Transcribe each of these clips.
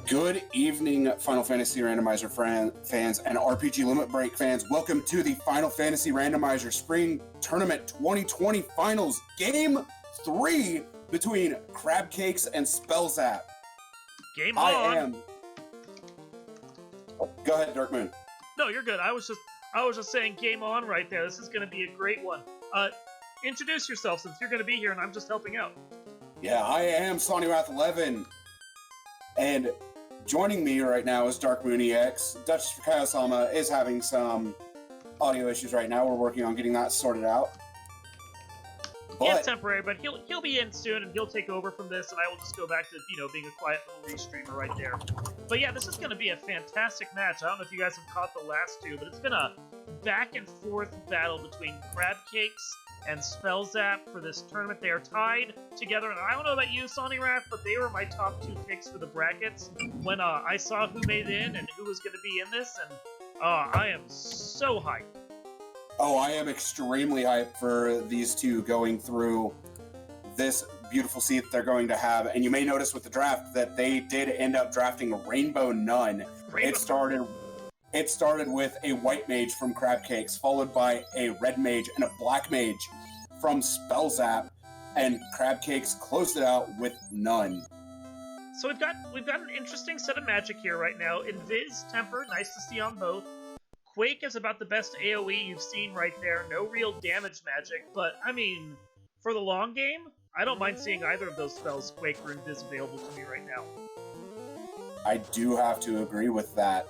Good evening, Final Fantasy Randomizer fans and RPG Limit Break fans. Welcome to the Final Fantasy Randomizer Spring Tournament 2020 Finals Game 3 between Crab Cakes and Spellzapp. Game on! Go ahead, Dark Moon. No, you're good. I was just saying game on right there. This is going to be a great one. Introduce yourself since you're going to be here and I'm just helping out. Yeah, I am Sonny Wrath 11. And joining me right now is Dark Moon EX. Duchess Kaiosama is having some audio issues right now. We're working on getting that sorted out. It's temporary, but he'll be in soon and he'll take over from this, and I will just go back to being a quiet little restreamer right there. But yeah, this is going to be a fantastic match. I don't know if you guys have caught the last two, but it's been a back and forth battle between Crab Cakes and Spellzapp for this tournament. They are tied together, and I don't know about you, Sonny Wrath, but they were my top two picks for the brackets when I saw who made it in and who was going to be in this, and I am so hyped. Oh, I am extremely hyped for these two going through this beautiful seat that they're going to have. And you may notice with the draft that they did end up drafting a Rainbow Nun. It started with a White Mage from Crab Cakes, followed by a Red Mage and a Black Mage from Spellzapp, and Crab Cakes closed it out with Nun. So we've got an interesting set of magic here right now. Invis, Temper, nice to see on both. Quake is about the best AoE you've seen right there. No real damage magic, but, I mean, for the long game, I don't mind seeing either of those spells, Quake or Invis, available to me right now. I do have to agree with that.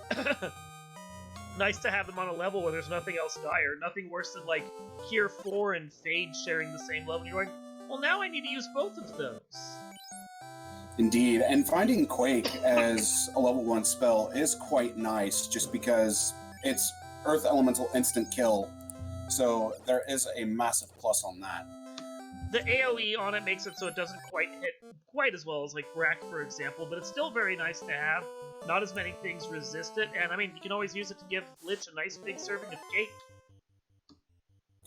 Nice to have them on a level where there's nothing else dire. Nothing worse than, like, Kier 4 and Fade sharing the same level. You're like, well, now I need to use both of those. Indeed, and finding Quake as a level 1 spell is quite nice, just because it's Earth Elemental instant kill, so there is a massive plus on that. The AoE on it makes it so it doesn't quite hit quite as well as like Rack, for example, but it's still very nice to have. Not as many things resist it, and I mean, you can always use it to give Lich a nice big serving of cake.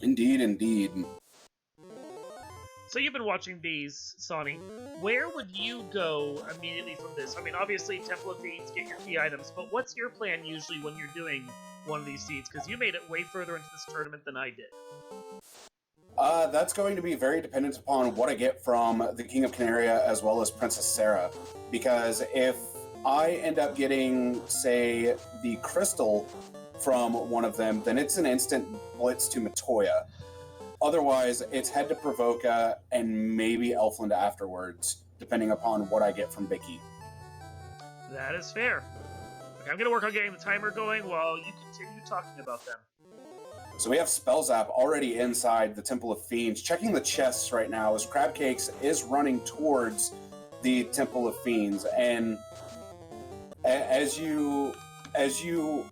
Indeed, indeed. So you've been watching these, Sonny. Where would you go immediately from this? I mean, obviously, Temple of Fiends, get your key items, but what's your plan usually when you're doing one of these seeds? Because you made it way further into this tournament than I did. That's going to be very dependent upon what I get from the King of Canaria as well as Princess Sarah. Because if I end up getting, say, the crystal from one of them, then it's an instant blitz to Metoya. Otherwise, it's head to Provoca and maybe Elfland afterwards, depending upon what I get from Vicky. That is fair. Okay, I'm going to work on getting the timer going while you continue talking about them. So we have Spellzapp already inside the Temple of Fiends. Checking the chests right now as Crab Cakes is running towards the Temple of Fiends. And as you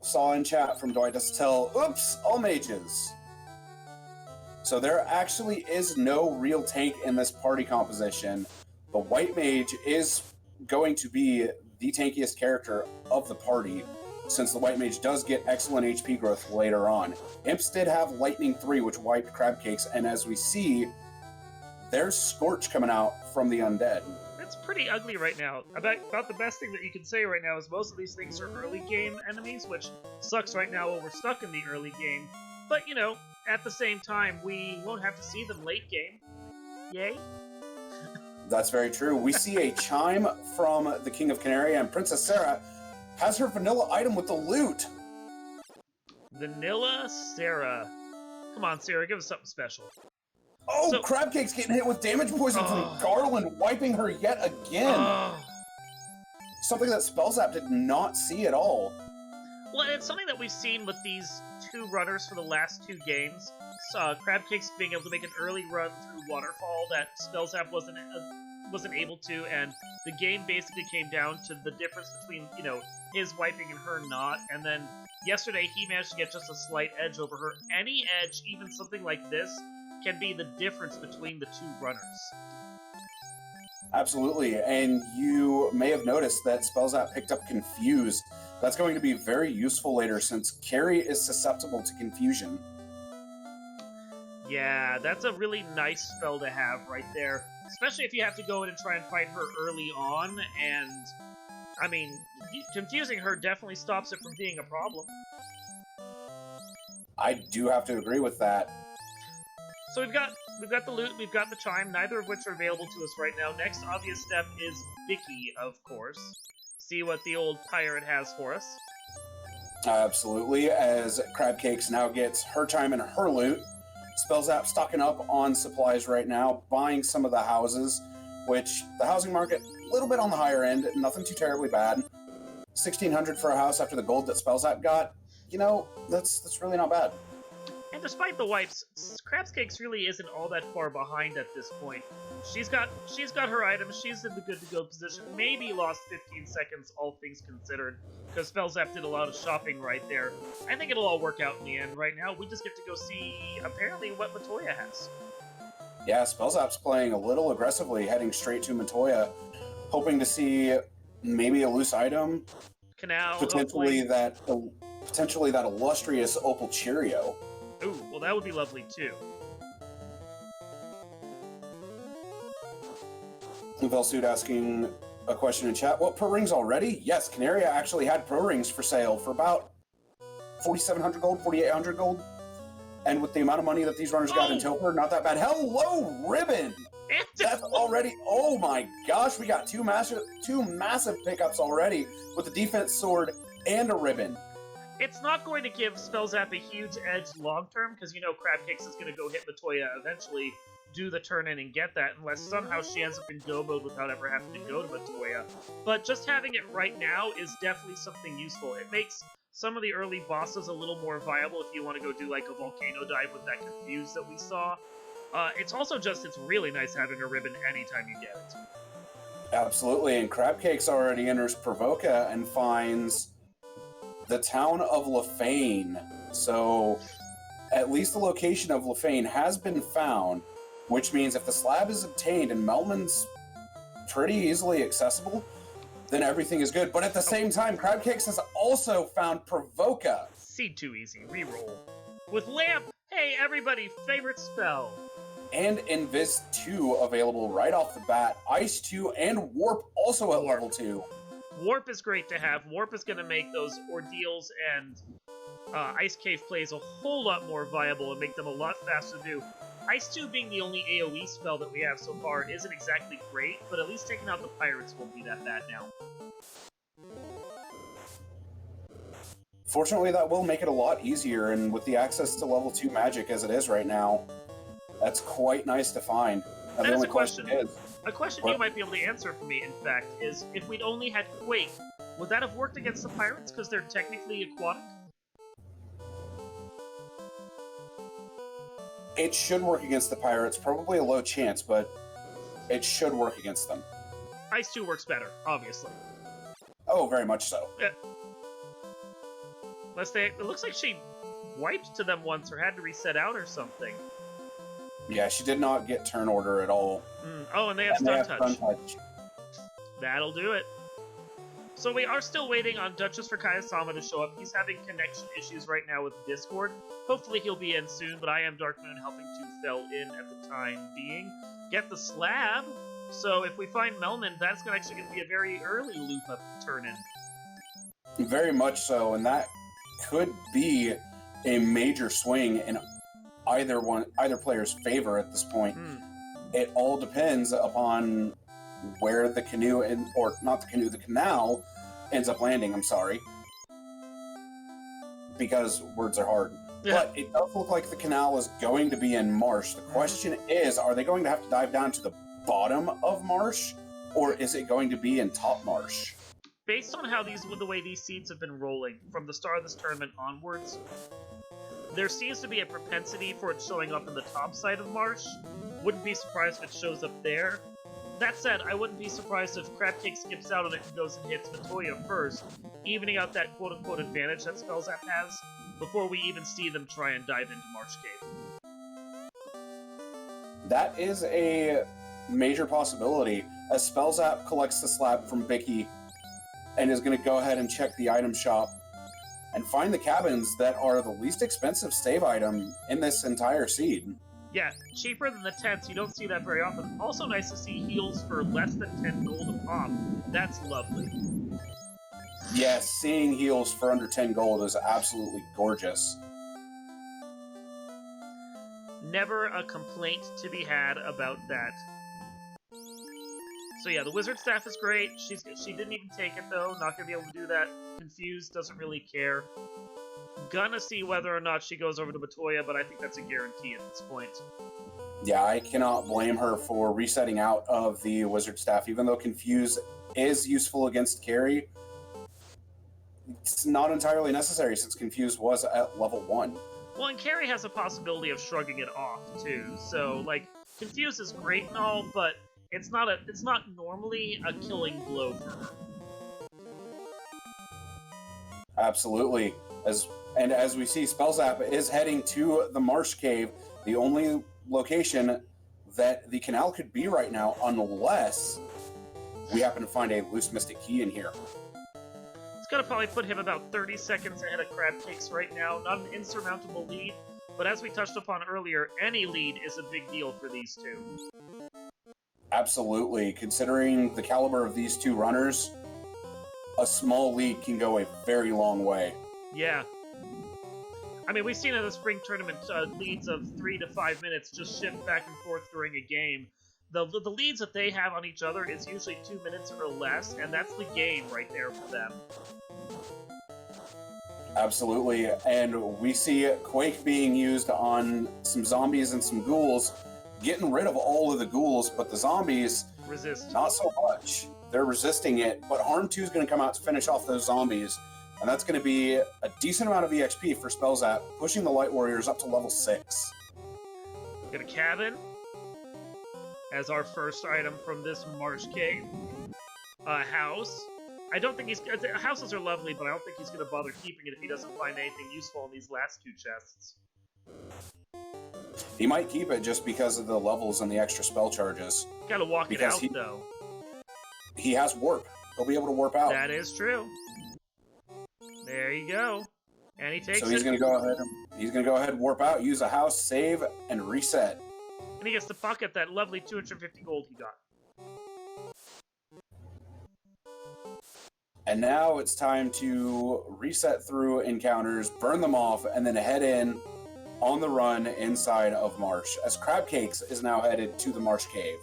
saw in chat from Dwight Tell, oops, all mages. So there actually is no real tank in this party composition. The White Mage is going to be the tankiest character of the party, since the White Mage does get excellent HP growth later on. Imps did have Lightning 3, which wiped Crab Cakes, and as we see, there's Scorch coming out from the Undead. That's pretty ugly right now. About the best thing that you can say right now is most of these things are early game enemies, which sucks right now while we're stuck in the early game. But, you know, at the same time, we won't have to see them late game. Yay? That's very true. We see a chime from the King of Canaria, and Princess Sarah has her vanilla item with the loot. Vanilla Sarah. Come on, Sarah, give us something special. Oh, so, Crab Cake's getting hit with damage poison from Garland, wiping her yet again. Something that Spellzapp did not see at all. Well, it's something that we've seen with these two runners for the last two games. Crab Cakes being able to make an early run through Waterfall that Spellzapp wasn't able to, and the game basically came down to the difference between, his wiping and her not, and then yesterday he managed to get just a slight edge over her. Any edge, even something like this, can be the difference between the two runners. Absolutely, and you may have noticed that Spellzapp picked up Confuse. That's going to be very useful later, since Carrie is susceptible to confusion. Yeah, that's a really nice spell to have right there. Especially if you have to go in and try and fight her early on, and I mean, confusing her definitely stops it from being a problem. I do have to agree with that. So we've got the loot, we've got the chime, neither of which are available to us right now. Next obvious step is Bicky, of course. See what the old pirate has for us. Absolutely, as Crabcakes now gets her chime and her loot. Spellzapp stocking up on supplies right now, buying some of the houses, which the housing market, a little bit on the higher end, nothing too terribly bad. 1,600 for a house after the gold that Spellzapp got, you know, that's really not bad. And despite the wipes, Crabcakes really isn't all that far behind at this point. She's got her items, she's in the good-to-go position, maybe lost 15 seconds, all things considered, because Spellzapp did a lot of shopping right there. I think it'll all work out in the end. Right now, we just get to go see, apparently, what Metoya has. Yeah, Spellzapp's playing a little aggressively, heading straight to Metoya, hoping to see maybe a loose item, Canal, potentially that illustrious Opal Cheerio. Ooh, well that would be lovely too. Velsuit asking a question in chat. What pro rings already? Yes, Canaria actually had pro rings for sale for about 4,700 gold, 4,800 gold. And with the amount of money that these runners got in Toper, not that bad. Hello, Ribbon! That's already, oh my gosh, we got two massive pickups already with the defense sword and a Ribbon. It's not going to give Spellzapp a huge edge long-term, because you know Crabcakes is going to go hit Metoya eventually, do the turn-in and get that, unless somehow she ends up in go mode without ever having to go to Metoya. But just having it right now is definitely something useful. It makes some of the early bosses a little more viable if you want to go do like a Volcano dive with that Confuse that we saw. It's also just, it's really nice having a Ribbon anytime you get it. Absolutely, and Crabcakes already enters Provoca and finds the town of Lefane. So, at least the location of Lefane has been found, which means if the slab is obtained and Melman's pretty easily accessible, then everything is good. But at the same time, Crabcakes has also found Provoca. Seed too easy, reroll. With Lamp, hey everybody, favorite spell. And Invis 2 available right off the bat. Ice 2 and Warp also at level 2. Warp is great to have. Warp is going to make those Ordeals and Ice Cave plays a whole lot more viable and make them a lot faster to do. Ice 2 being the only AoE spell that we have so far isn't exactly great, but at least taking out the pirates won't be that bad now. Fortunately, that will make it a lot easier, and with the access to level 2 magic as it is right now, that's quite nice to find. And the only question is... A question you might be able to answer for me, in fact, is if we'd only had Quake, would that have worked against the pirates because they're technically aquatic? It should work against the pirates. Probably a low chance, but it should work against them. Ice 2 works better, obviously. Oh, very much so. Yeah. Unless it looks like she wiped to them once or had to reset out or something. Yeah, she did not get turn order at all. Oh, and they have stun touch. That'll do it. So we are still waiting on Duchess for Kayasama to show up. He's having connection issues right now with Discord. Hopefully he'll be in soon, but I am Dark Moon helping to fill in at the time being. Get the slab. So if we find Melman, that's actually going to be a very early loop-up turn-in. Very much so, and that could be a major swing in either player's favor at this point. It all depends upon where the canoe, or not the canoe, the canal ends up landing, I'm sorry. Because words are hard. Yeah. But it does look like the canal is going to be in Marsh. The question is, are they going to have to dive down to the bottom of Marsh, or is it going to be in top Marsh? Based on how the way these seeds have been rolling from the start of this tournament onwards, there seems to be a propensity for it showing up in the top side of Marsh. Wouldn't be surprised if it shows up there. That said, I wouldn't be surprised if Crabcake skips out on it and goes and hits Metoya first, evening out that quote-unquote advantage that Spellzapp has, before we even see them try and dive into Marsh Cave. That is a major possibility, as Spellzapp collects the slab from Bicky and is going to go ahead and check the item shop and find the cabins that are the least expensive stave item in this entire seed. Yeah, cheaper than the tents, you don't see that very often. Also nice to see heals for less than 10 gold a pop. That's lovely. Yes, seeing heals for under 10 gold is absolutely gorgeous. Never a complaint to be had about that. So yeah, the wizard staff is great. She didn't even take it though. Not gonna be able to do that. Confused, doesn't really care. Gonna see whether or not she goes over to Metoya, but I think that's a guarantee at this point. Yeah, I cannot blame her for resetting out of the wizard staff, even though Confuse is useful against carry. It's not entirely necessary since Confuse was at level 1. Well, and carry has a possibility of shrugging it off too. So like, Confuse is great and all, but it's not normally a killing blow for her. Absolutely. As we see, Spellzapp is heading to the Marsh Cave, the only location that the canal could be right now, unless we happen to find a loose mystic key in here. It's gonna probably put him about 30 seconds ahead of Crabcakes right now. Not an insurmountable lead, but as we touched upon earlier, any lead is a big deal for these two. Absolutely. Considering the caliber of these two runners, a small lead can go a very long way. Yeah. I mean, we've seen in the spring tournament leads of 3 to 5 minutes just shift back and forth during a game. The leads that they have on each other is usually 2 minutes or less, and that's the game right there for them. Absolutely. And we see Quake being used on some zombies and some ghouls, getting rid of all of the ghouls, but the zombies, Resist. not so much. They're resisting it, but Harm 2 is going to come out to finish off those zombies. And that's going to be a decent amount of EXP for Spellzapp, pushing the Light Warriors up to level 6. Get a cabin as our first item from this Marsh Cave. A house. I don't think he's... Houses are lovely, but I don't think he's going to bother keeping it if he doesn't find anything useful in these last 2 chests. He might keep it just because of the levels and the extra spell charges. Gotta walk it out, though. He has warp. He'll be able to warp out. That is true. There you go. And he takes it. So he's going to go ahead. He's going to go ahead and warp out, use a house, save, and reset. And he gets to pocket that lovely 250 gold he got. And now it's time to reset through encounters, burn them off, and then head in on the run inside of Marsh, as Crabcakes is now headed to the Marsh Cave.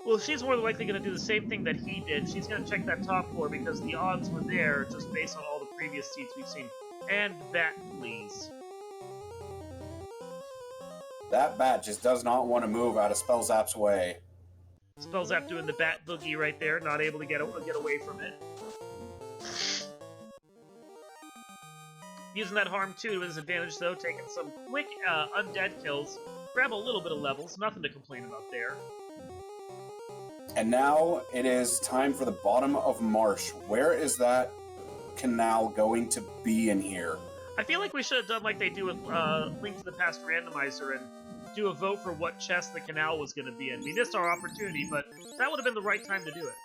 Well, she's more than likely going to do the same thing that he did. She's going to check that top floor because the odds were there just based on all the previous seeds we've seen. And bat, please. That bat just does not want to move out of Spellzapp's way. Spellzapp doing the bat boogie right there, not able to get away from it. Using that harm too to his advantage though, taking some quick undead kills. Grab a little bit of levels, nothing to complain about there. And now it is time for the bottom of Marsh. Where is that canal going to be in here? I feel like we should have done like they do with Link to the Past Randomizer and do a vote for what chest the canal was going to be in. We missed our opportunity, but that would have been the right time to do it.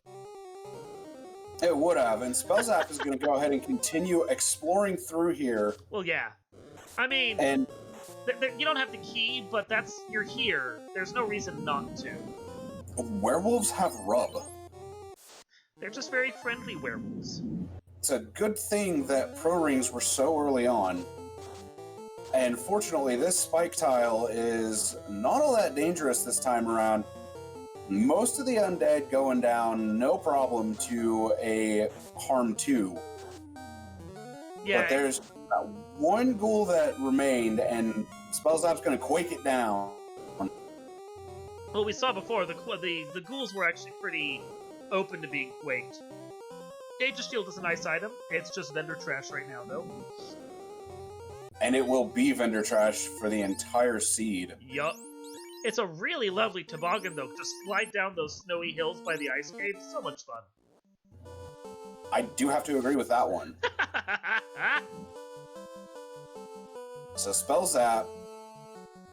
It would have, and Spellzapp is going to go ahead and continue exploring through here. Well, yeah. I mean, and you don't have the key, but you're here. There's no reason not to. Werewolves have rub. They're just very friendly werewolves. It's a good thing that pro rings were so early on. And fortunately, this spike tile is not all that dangerous this time around. Most of the undead going down, no problem, to a harm 2. Yeah. But there's one ghoul that remained, and Spellzapp's going to quake it down. Well, we saw before, the ghouls were actually pretty open to being quaked. Danger Shield is a nice item. It's just vendor trash right now, though. And it will be vendor trash for the entire seed. Yup. It's a really lovely toboggan, though. Just slide down those snowy hills by the ice cave. So much fun. I do have to agree with that one. So Spellzapp,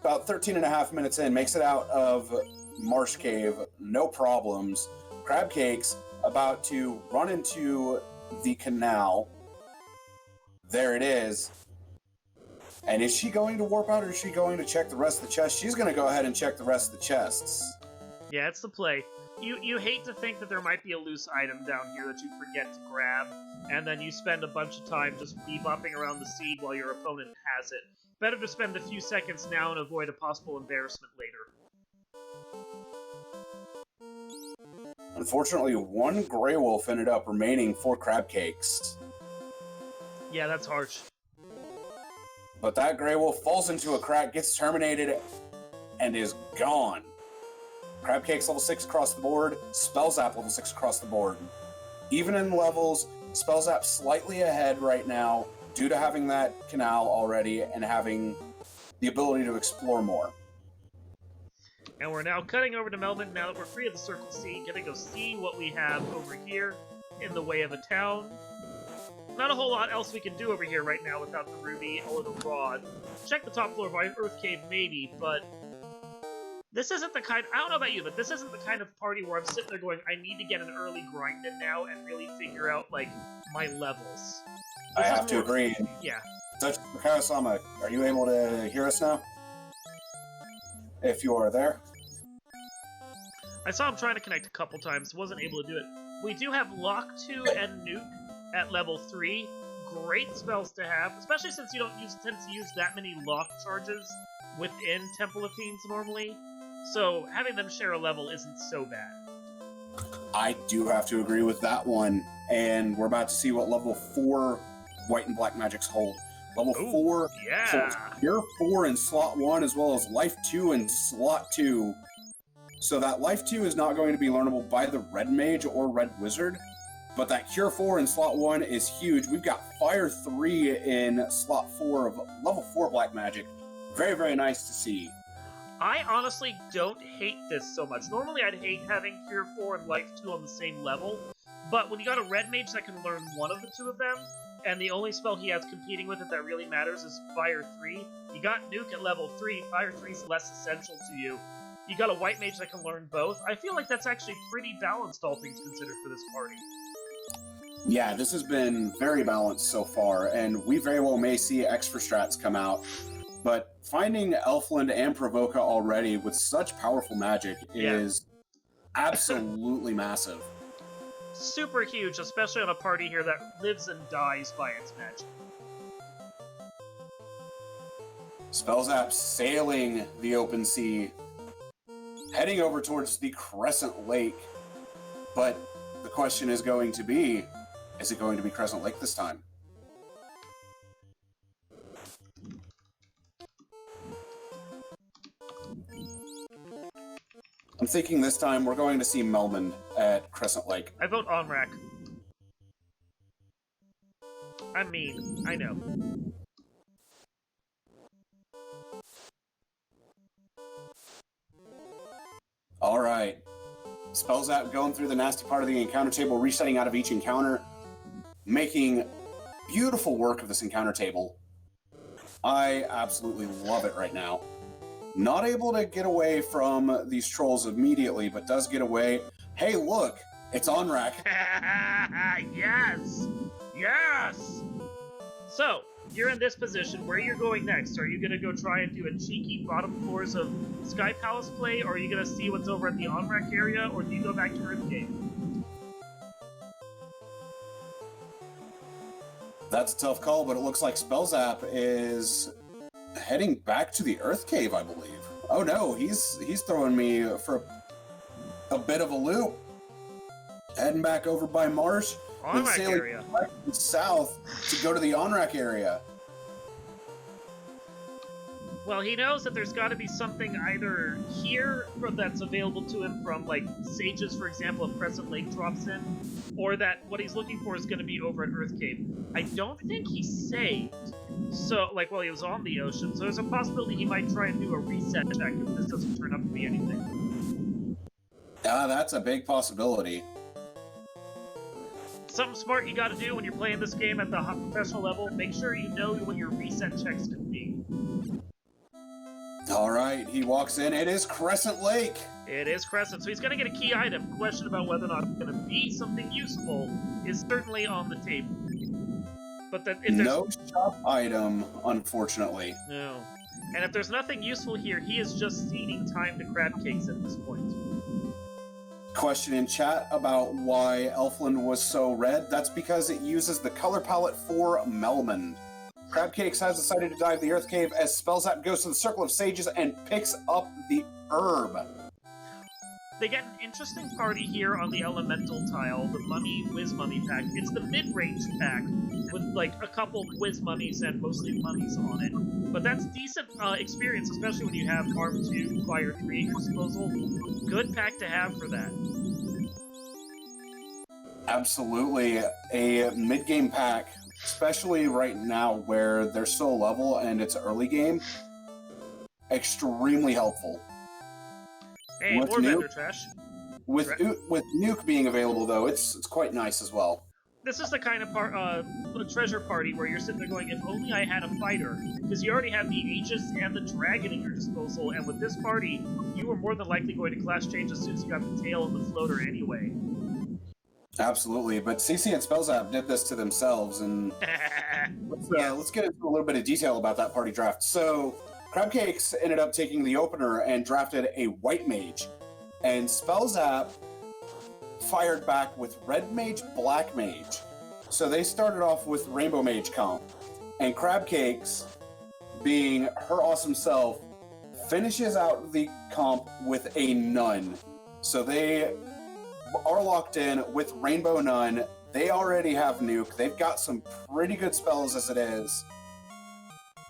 about 13 and a half minutes in, makes it out of Marsh Cave, no problems. Crabcakes about to run into the canal. There it is. And is she going to warp out, or is she going to check the rest of the chest? She's going to go ahead and check the rest of the chests. Yeah, it's the play. You hate to think that there might be a loose item down here that you forget to grab, and then you spend a bunch of time just bebopping around the seed while your opponent has it. Better to spend a few seconds now and avoid a possible embarrassment later. Unfortunately, one Grey Wolf ended up remaining for Crab Cakes. Yeah, that's harsh. But that Grey Wolf falls into a crack, gets terminated, and is gone. Crab Cakes level 6 across the board, Spellzapp level 6 across the board. Even in levels, Spellzapp slightly ahead right now due to having that canal already and having the ability to explore more. And we're now cutting over to Melbourne now that we're free of the Circle C, gonna go see what we have over here in the way of a town. Not a whole lot else we can do over here right now without the ruby or the rod. Check the top floor of Earth Cave maybe, but this isn't the kind, I don't know about you, but this isn't the kind of party where I'm sitting there going, I need to get an early grind in now and really figure out, like, my levels. I have to agree. Yeah. Dutch Kawasama, are you able to hear us now? If you are there. I saw him trying to connect a couple times, wasn't able to do it. We do have Lock 2 and Nuke at level 3. Great spells to have, especially since you don't tend to use that many lock charges within Temple of Fiends normally. So having them share a level isn't so bad. I do have to agree with that one. And we're about to see what level 4 white and black magics hold. Level 4 yeah. Cure 4 in slot 1 as well as Life 2 in slot 2. So that Life 2 is not going to be learnable by the Red Mage or Red Wizard. But that Cure 4 in slot 1 is huge. We've got Fire 3 in slot 4 of level 4 black magic. Very, very nice to see. I honestly don't hate this so much. Normally I'd hate having Cure 4 and Life 2 on the same level, but when you got a Red Mage that can learn one of the two of them, and the only spell he has competing with it that really matters is Fire 3, you got Nuke at level 3, Fire 3 is less essential to you. You got a White Mage that can learn both. I feel like that's actually pretty balanced, all things considered, for this party. Yeah, this has been very balanced so far, and we very well may see extra strats come out. But finding Elfland and Provoca already with such powerful magic is absolutely massive. Super huge, especially on a party here that lives and dies by its magic. Spellzapp sailing the open sea, heading over towards the Crescent Lake. But the question is going to be, is it going to be Crescent Lake this time? I'm thinking this time we're going to see Melmond at Crescent Lake. I vote Onrak. I'm mean, I know. Alright. Spellzapp going through the nasty part of the encounter table, resetting out of each encounter, making beautiful work of this encounter table. I absolutely love it right now. Not able to get away from these trolls immediately, but does get away. Hey, look! It's Onrak. Yes! Yes! So, you're in this position. Where you're going next? Are you going to go try and do a cheeky bottom floors of Sky Palace play, or are you going to see what's over at the Onrak area, or do you go back to Earth Cave? That's a tough call, but it looks like Spellzapp is heading back to the Earth Cave, I believe. Oh no, he's throwing me for a bit of a loop. Heading back over by Marsh, and sailing area. Back south to go to the Onrak area. Well, he knows that there's got to be something either here that's available to him from, like, sages, for example, if Crescent Lake drops in, or that what he's looking for is going to be over at Earth Cave. I don't think he saved, so, like, while he was on the ocean, so there's a possibility he might try and do a reset check if this doesn't turn up to be anything. That's a big possibility. Something smart you got to do when you're playing this game at the professional level, make sure you know what your reset checks can be. Alright, he walks in. It is Crescent Lake! It is Crescent, so he's going to get a key item. Question about whether or not it's going to be something useful is certainly on the table. But that if there's no shop item, unfortunately. No. And if there's nothing useful here, he is just ceding time to Crab Cakes at this point. Question in chat about why Elfland was so red. That's because it uses the color palette for Melmond. Crabcakes has decided to dive the Earth Cave as Spellzapp goes to the Circle of Sages and picks up the herb. They get an interesting party here on the Elemental tile, the Mummy Whiz Mummy pack. It's the mid-range pack with like a couple Whiz Mummies and mostly mummies on it. But that's decent experience, especially when you have Arm 2, Fire 3 at your disposal. Good pack to have for that. Absolutely. A mid-game pack, especially right now where they're so level and it's early game, extremely helpful. Hey, more vendor trash. With Nuke being available, though, it's quite nice as well. This is the kind of treasure party where you're sitting there going, if only I had a fighter. Because you already have the Aegis and the Dragon at your disposal, and with this party, you were more than likely going to class change as soon as you got the tail and the floater anyway. Absolutely, but CC and Spellzapp did this to themselves, and let's get into a little bit of detail about that party draft. So, Crabcakes ended up taking the opener and drafted a White Mage, and Spellzapp fired back with Red Mage, Black Mage. So they started off with Rainbow Mage comp, and Crabcakes, being her awesome self, finishes out the comp with a Nun. So they are locked in with Rainbow Nun. They already have Nuke. They've got some pretty good spells as it is.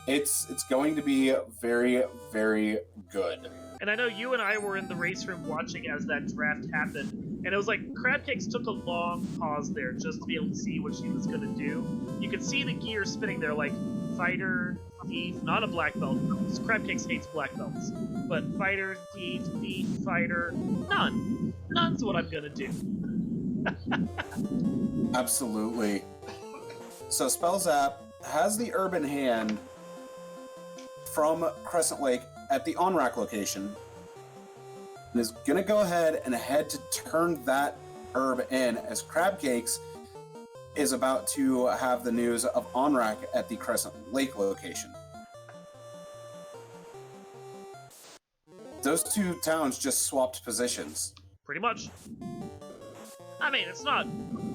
It's going to be very, very good. And I know you and I were in the race room watching as that draft happened, and it was like Crabcakes took a long pause there just to be able to see what she was going to do. You could see the gear spinning there, like fighter, thief, not a black belt. Crabcakes hates black belts. But fighter, thief, fighter, none. None's what I'm going to do. Absolutely. So Spellzapp has the herb in hand from Crescent Lake at the on-rack location, and is going to go ahead and head to turn that herb in as Crabcakes is about to have the news of on-rack at the Crescent Lake location. Those two towns just swapped positions. Pretty much. I mean, it's not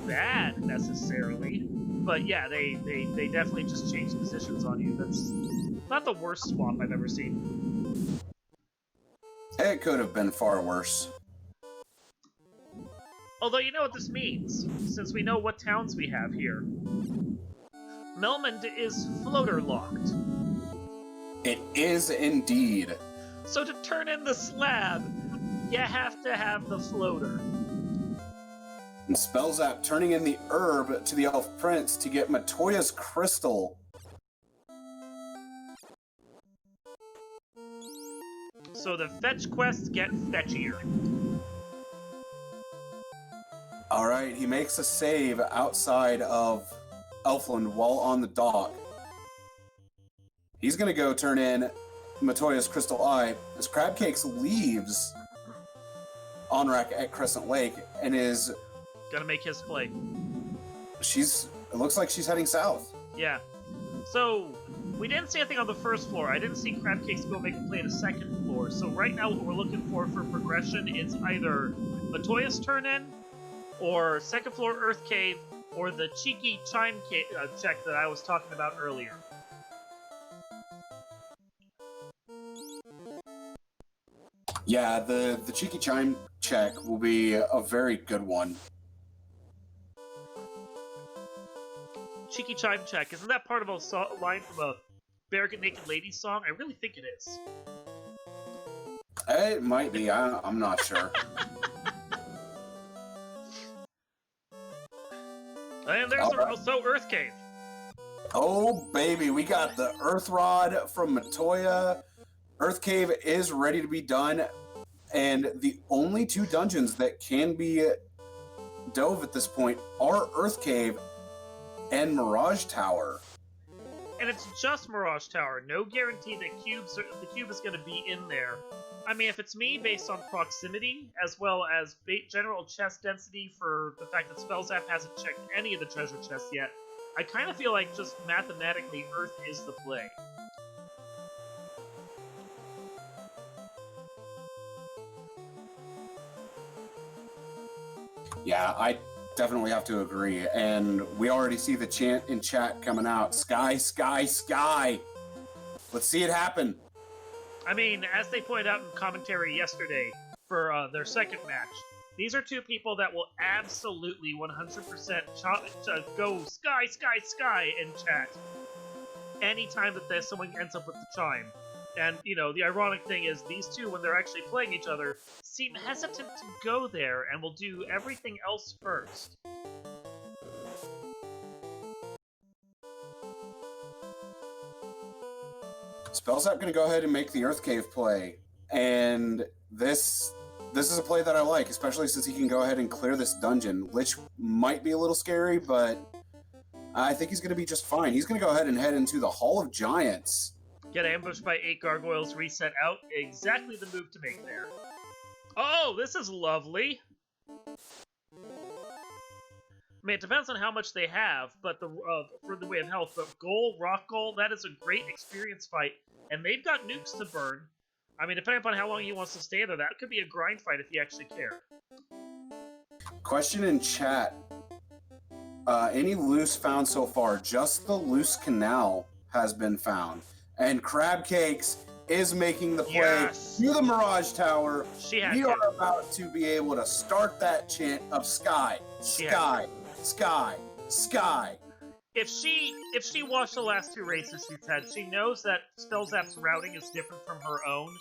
bad necessarily, but yeah, they definitely just changed positions on you. That's not the worst swap I've ever seen. It could have been far worse. Although you know what this means, since we know what towns we have here. Melmond is floater locked. It is indeed. So to turn in the slab, you have to have the floater. And Spellzapp turning in the herb to the Elf Prince to get Metoya's crystal. So the fetch quests get fetchier. Alright, he makes a save outside of Elfland while on the dock. He's gonna go turn in Metoya's Crystal Eye as Crabcakes leaves on-rack at Crescent Lake and is gonna make his play. It looks like she's heading south. Yeah. So, we didn't see anything on the first floor. I didn't see Crabcakes go make a play at the second floor. So right now what we're looking for progression is either Metoya's turn in, or second floor Earth Cave, or the cheeky chime check that I was talking about earlier. Yeah, the cheeky chime check will be a very good one. Cheeky chime check. Isn't that part of a line from a Barefoot Naked Ladies song? I really think it is. It might be. I'm not sure. And there's also Earth Cave. Oh, baby. We got the Earth Rod from Metoya. Earth Cave is ready to be done. And the only two dungeons that can be dove at this point are Earth Cave and Mirage Tower. And it's just Mirage Tower. No guarantee that the cube is going to be in there. I mean, if it's me, based on proximity, as well as general chest density for the fact that Spellzapp hasn't checked any of the treasure chests yet, I kind of feel like just mathematically Earth is the play. Yeah, I definitely have to agree. And we already see the chant in chat coming out. Sky, sky, sky. Let's see it happen. I mean, as they pointed out in commentary yesterday for their second match, these are two people that will absolutely 100% go sky, sky, sky in chat anytime that someone ends up with the chime. And, you know, the ironic thing is these two, when they're actually playing each other, seem hesitant to go there and will do everything else first. Spellzapp going to go ahead and make the Earth Cave play. And this is a play that I like, especially since he can go ahead and clear this dungeon. Lich might be a little scary, but I think he's going to be just fine. He's going to go ahead and head into the Hall of Giants. Get ambushed by 8 gargoyles, reset out. Exactly the move to make there. Oh, this is lovely. I mean, it depends on how much they have, but for the way of health. But rock goal, that is a great experience fight, and they've got nukes to burn. I mean, depending upon how long he wants to stay there, that could be a grind fight if you actually care. Question in chat. Any loose found so far? Just the loose canal has been found. And Crab Cakes is making the play to the Mirage Tower. We are about to be able to start that chant of sky, sky, sky, sky. If she watched the last 2 races she's had, she knows that Spellzapp's routing is different from her own,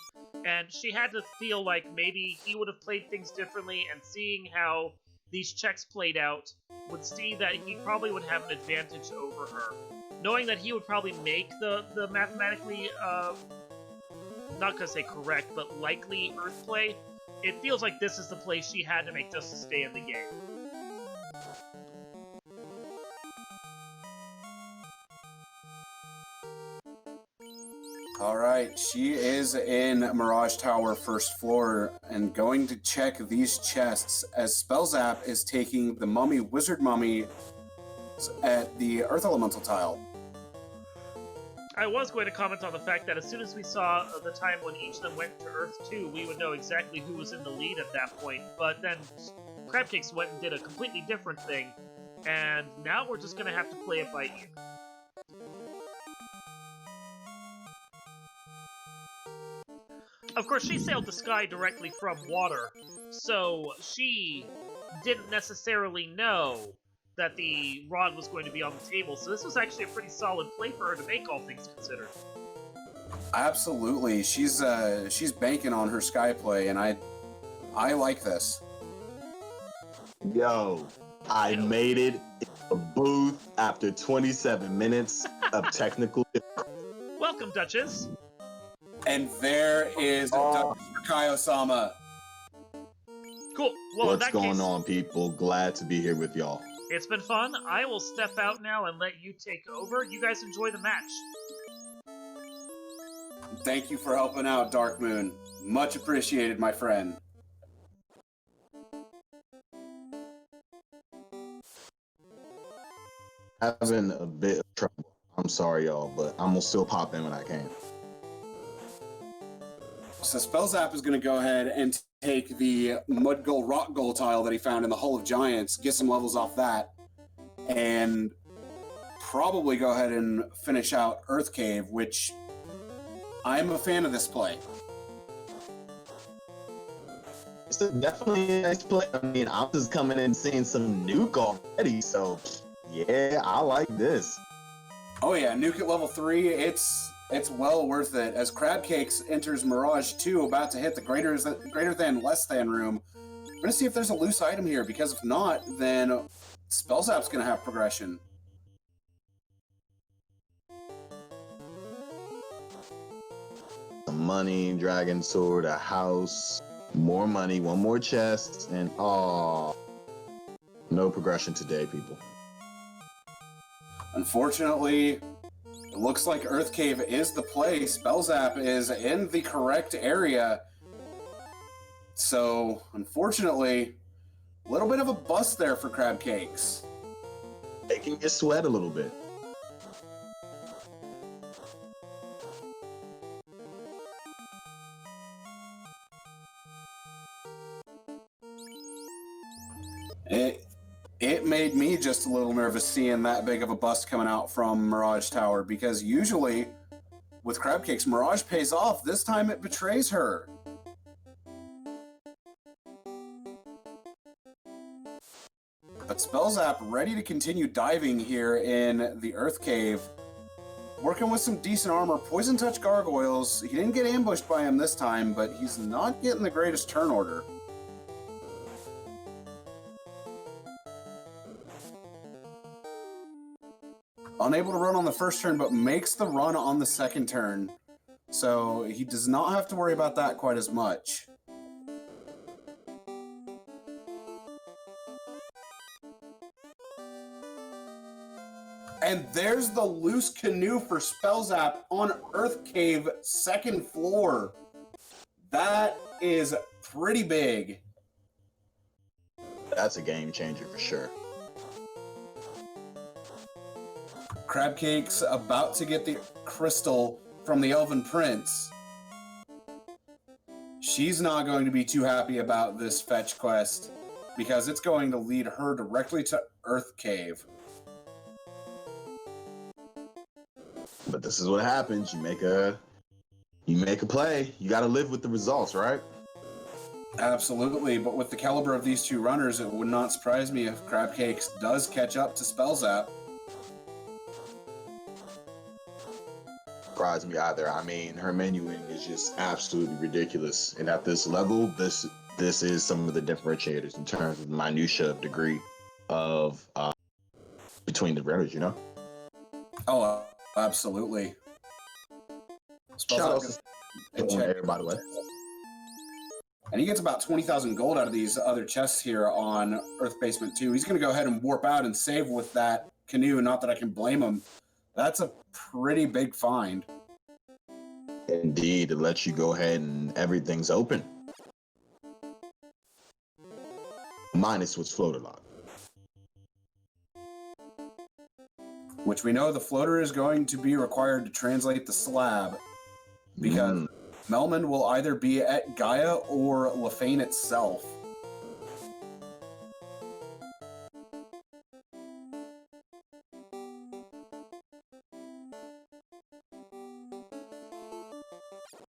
and she had to feel like maybe he would have played things differently, and seeing how these checks played out, would see that he probably would have an advantage over her. Knowing that he would probably make the mathematically, not gonna say correct, but likely Earth play, it feels like this is the play she had to make just to stay in the game. All right, she is in Mirage Tower first floor and going to check these chests as Spellzapp is taking the wizard mummy at the Earth Elemental tile. I was going to comment on the fact that as soon as we saw the time when each of them went to Earth 2, we would know exactly who was in the lead at that point, but then Crabcakes went and did a completely different thing, and now we're just going to have to play it by ear. Of course, she sailed the sky directly from water, so she didn't necessarily know that the rod was going to be on the table, so this was actually a pretty solid play for her to make, all things considered. Absolutely, she's banking on her sky play, and I like this. Yo, I made it in the booth after 27 minutes of technical difficulty. Welcome, Duchess. And there is Kaio-sama. Cool. Well, what's going on, people? Glad to be here with y'all. It's been fun. I will step out now and let you take over. You guys enjoy the match. Thank you for helping out, Dark Moon. Much appreciated, my friend. Having a bit of trouble. I'm sorry, y'all, but I'm gonna still pop in when I can. So Spellzapp is going to go ahead and take the Mud Goal Rock Goal tile that he found in the Hall of Giants, get some levels off that, and probably go ahead and finish out Earth Cave, which I'm a fan of this play. It's definitely a nice play. I mean, I'm just coming in seeing some nuke already, so yeah, I like this. Oh yeah, nuke at level 3, it's well worth it. As Crabcakes enters Mirage 2, about to hit the greater than, less than room. We're going to see if there's a loose item here, because if not, then Spellzapp's going to have progression. Some money, dragon sword, a house, more money, one more chest, and no progression today, people. Unfortunately, it looks like Earth Cave is the play. Spellzapp is in the correct area. So, unfortunately, a little bit of a bust there for Crabcakes. Making you sweat a little bit. It made me just a little nervous seeing that big of a bust coming out from Mirage Tower, because usually with Crabcakes, Mirage pays off. This time it betrays her. But Spellzapp ready to continue diving here in the Earth Cave. Working with some decent armor. Poison Touch Gargoyles. He didn't get ambushed by him this time, but he's not getting the greatest turn order. Unable to run on the first turn, but makes the run on the second turn. So he does not have to worry about that quite as much. And there's the loose canoe for Spellzapp on Earth Cave, second floor. That is pretty big. That's a game changer for sure. Crabcake's about to get the crystal from the Elven Prince. She's not going to be too happy about this fetch quest because it's going to lead her directly to Earth Cave. But this is what happens. You make a play. You got to live with the results, right? Absolutely, but with the caliber of these two runners, it would not surprise me if Crabcakes does catch up to Spellzapp. Surprise me either. I mean, her menuing is just absolutely ridiculous, and at this level, this is some of the differentiators in terms of minutia of degree of between the runners. You know? Oh, absolutely. Shout out to air, by the way. And he gets about 20,000 gold out of these other chests here on Earth Basement 2. He's going to go ahead and warp out and save with that canoe. Not that I can blame him. That's a pretty big find. Indeed, it lets you go ahead and everything's open. Minus what's floater locked. Which we know the floater is going to be required to translate the slab. Because Melman will either be at Gaia or Lefane itself.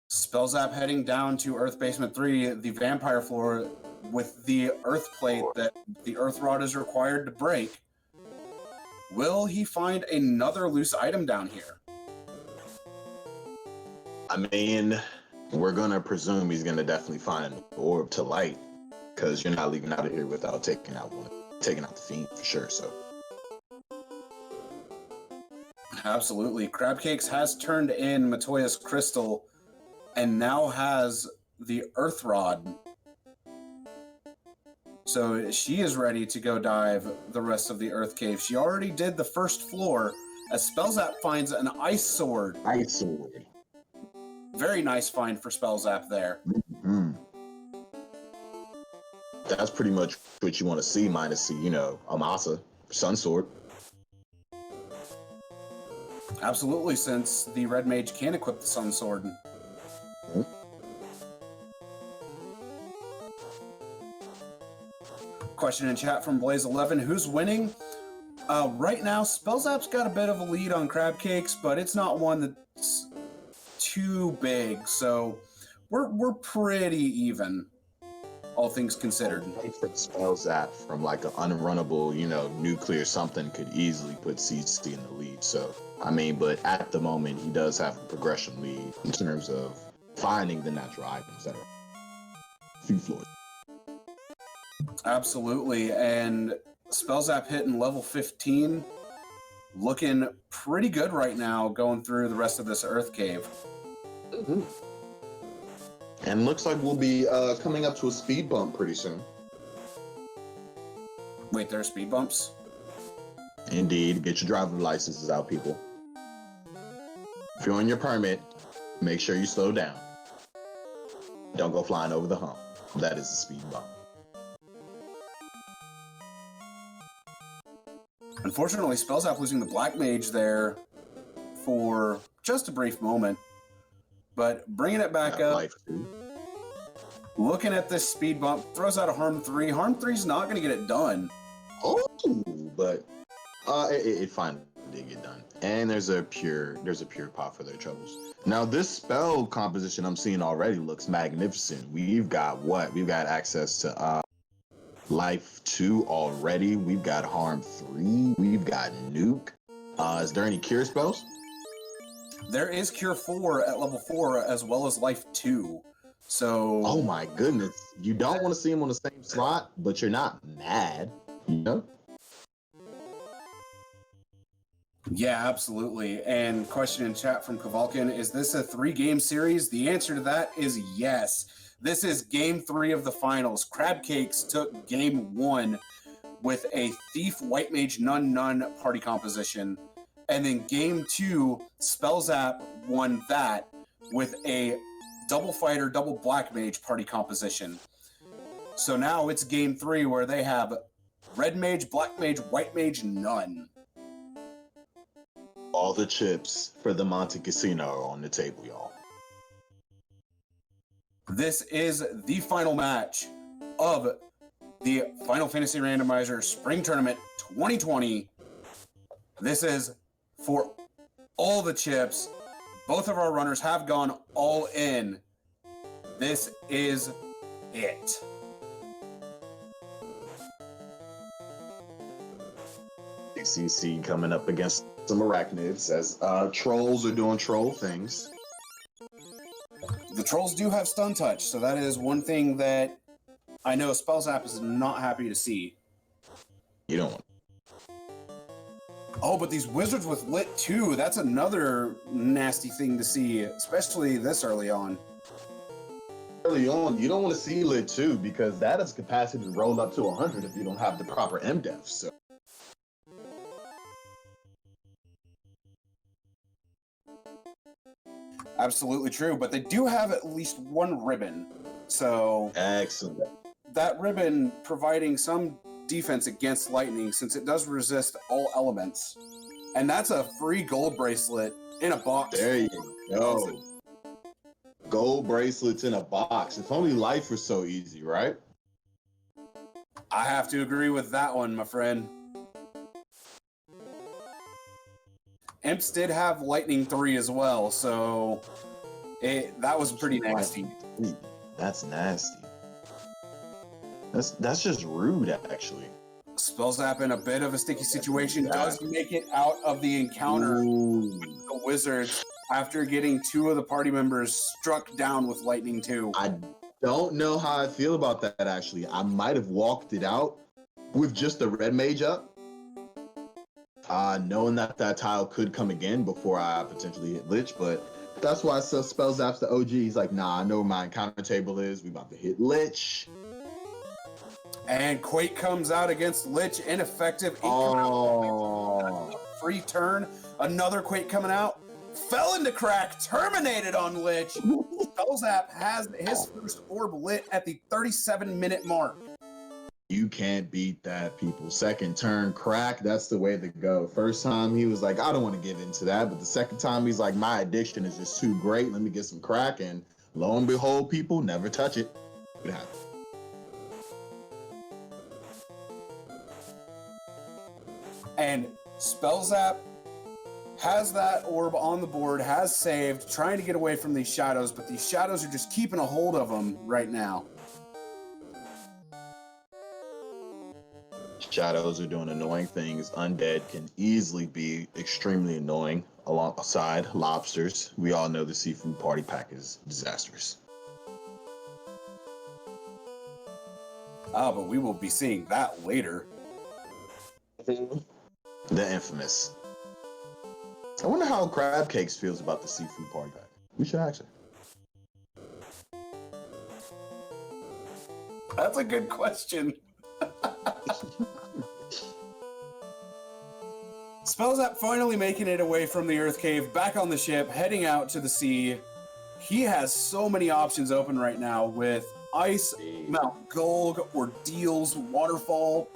Spellzapp heading down to Earth Basement 3, the vampire floor, with the earth plate that the earth rod is required to break. Will he find another loose item down here? I mean, we're gonna presume he's gonna definitely find an orb to light, because you're not leaving out of here without taking out the fiend for sure. So, absolutely, Crabcakes has turned in Metoya's crystal, and now has the earth rod. So she is ready to go dive the rest of the Earth Cave. She already did the first floor, as Spellzapp finds an ice sword. Ice sword. Very nice find for Spellzapp there. Mm-hmm. That's pretty much what you want to see, minus, Amasa, Sun Sword. Absolutely, since the Red Mage can equip the Sun Sword. Mm-hmm. Question in chat from Blaze11. Who's winning? Right now, Spellzapp's got a bit of a lead on Crabcakes, but it's not one that's too big, so we're pretty even, all things considered. For Spellzapp from like an unrunnable, nuclear something could easily put CC in the lead. So, I mean, but at the moment, he does have a progression lead in terms of finding the natural items that are a few floors. Absolutely, and Spellzapp hitting level 15, looking pretty good right now going through the rest of this Earth Cave. Mm-hmm. And looks like we'll be coming up to a speed bump pretty soon. Wait, there are speed bumps? Indeed. Get your driver's licenses out, people. If you're on your permit, make sure you slow down. Don't go flying over the hump. That is a speed bump. Unfortunately, Spellzapp losing the Black Mage there for just a brief moment. But bringing it back up Looking at this speed bump, throws out a Harm 3. Harm 3's not going to get it done. Oh, but it finally did get done. And there's a pure pot for their troubles. Now this spell composition I'm seeing already looks magnificent. We've got access to life 2 already. We've got harm 3. We've got nuke. Is there any cure spells? There is cure 4 at level 4 as well as life 2. So oh my goodness, you don't want to see them on the same slot, but you're not mad, you know? Yeah, absolutely. And question in chat from Kavalkin, is this a 3-game series? The answer to that is yes. This is game 3 of the finals. Crab Cakes took game 1 with a Thief, White Mage, Nun party composition. And then game 2, Spellzapp won that with a Double Fighter, Double Black Mage party composition. So now it's game 3 where they have Red Mage, Black Mage, White Mage, Nun. All the chips for the Monte Casino are on the table, y'all. This is the final match of the Final Fantasy Randomizer Spring Tournament 2020. This is for all the chips. Both of our runners have gone all in. This is it. CC coming up against some arachnids as trolls are doing troll things. The trolls do have stun touch, so that is one thing that I know Spellzapp is not happy to see. You don't. Oh, but these wizards with lit too, that's another nasty thing to see, especially this early on. Early on, you don't want to see lit 2 because that has capacity to roll up to 100 if you don't have the proper MDef. So Absolutely true, but they do have at least one ribbon. So excellent. That ribbon providing some defense against lightning since it does resist all elements. And that's a free gold bracelet in a box. There you go. Gold bracelets in a box. If only life was so easy, right? I have to agree with that one, my friend. Imps did have Lightning 3 as well, so that was pretty nasty. That's nasty. That's just rude, actually. Spellzapp in a bit of a sticky situation does make it out of the encounter with the wizards after getting 2 of the party members struck down with Lightning 2. I don't know how I feel about that, actually. I might have walked it out with just the red mage up. Knowing that tile could come again before I potentially hit Lich, but that's why Spellzapp's the OG. He's like, nah, I know where my encounter table is. We about to hit Lich. And Quake comes out against Lich, ineffective. Free turn. Another Quake coming out. Fell into crack, terminated on Lich. Spellzapp has his first orb lit at the 37-minute mark. You can't beat that, people. Second turn crack, that's the way to go. First time he was like, I don't want to get into that. But the second time he's like, my addiction is just too great. Let me get some crack. And lo and behold, people, never touch it. It happens. And Spellzapp has that orb on the board, has saved, trying to get away from these shadows, but these shadows are just keeping a hold of him right now. Shadows are doing annoying things. Undead can easily be extremely annoying alongside lobsters. We all know the seafood party pack is disastrous. But we will be seeing that later. The infamous. I wonder how Crab Cakes feels about the seafood party pack. We should ask her. That's a good question. Spellzapp finally making it away from the Earth Cave, back on the ship, heading out to the sea. He has so many options open right now with Ice, Mount Gulg, Ordeals, Waterfall.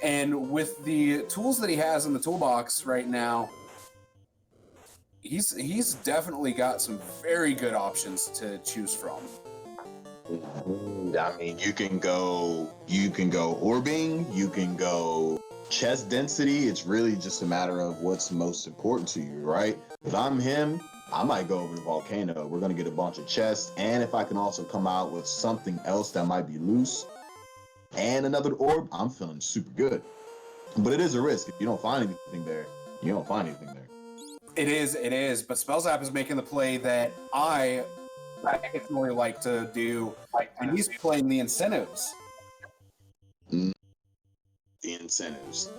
And with the tools that he has in the toolbox right now, he's definitely got some very good options to choose from. I mean, you can go orbing, you can go chest density. It's really just a matter of what's most important to you, right? If I'm him, I might go over to Volcano. We're gonna get a bunch of chests, and if I can also come out with something else that might be loose and another orb, I'm feeling super good. But it is a risk. If you don't find anything there, you don't find anything there. It is. But Spellzapp is making the play that I personally like to do, and he's playing the incentives. The incentives.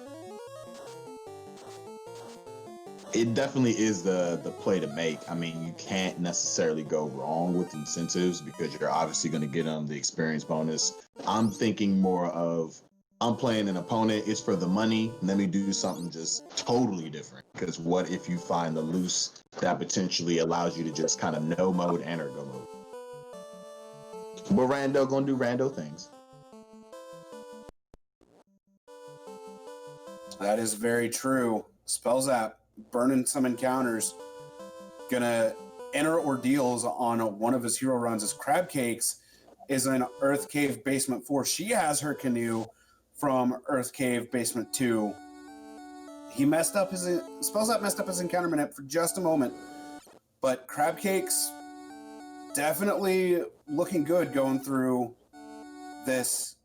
It definitely is the play to make. I mean, you can't necessarily go wrong with incentives because you're obviously going to get the experience bonus. I'm thinking more of, I'm playing an opponent, it's for the money, let me do something just totally different. Because what if you find the loose that potentially allows you to just kind of no mode and or go mode? But Rando gonna do Rando things. That is very true. Spellzapp burning some encounters. Gonna enter Ordeals on one of his hero runs as Crab Cakes is in Earth Cave Basement 4. She has her canoe from Earth Cave Basement 2. Spellzapp messed up his encounter minute for just a moment, but Crab Cakes definitely looking good going through this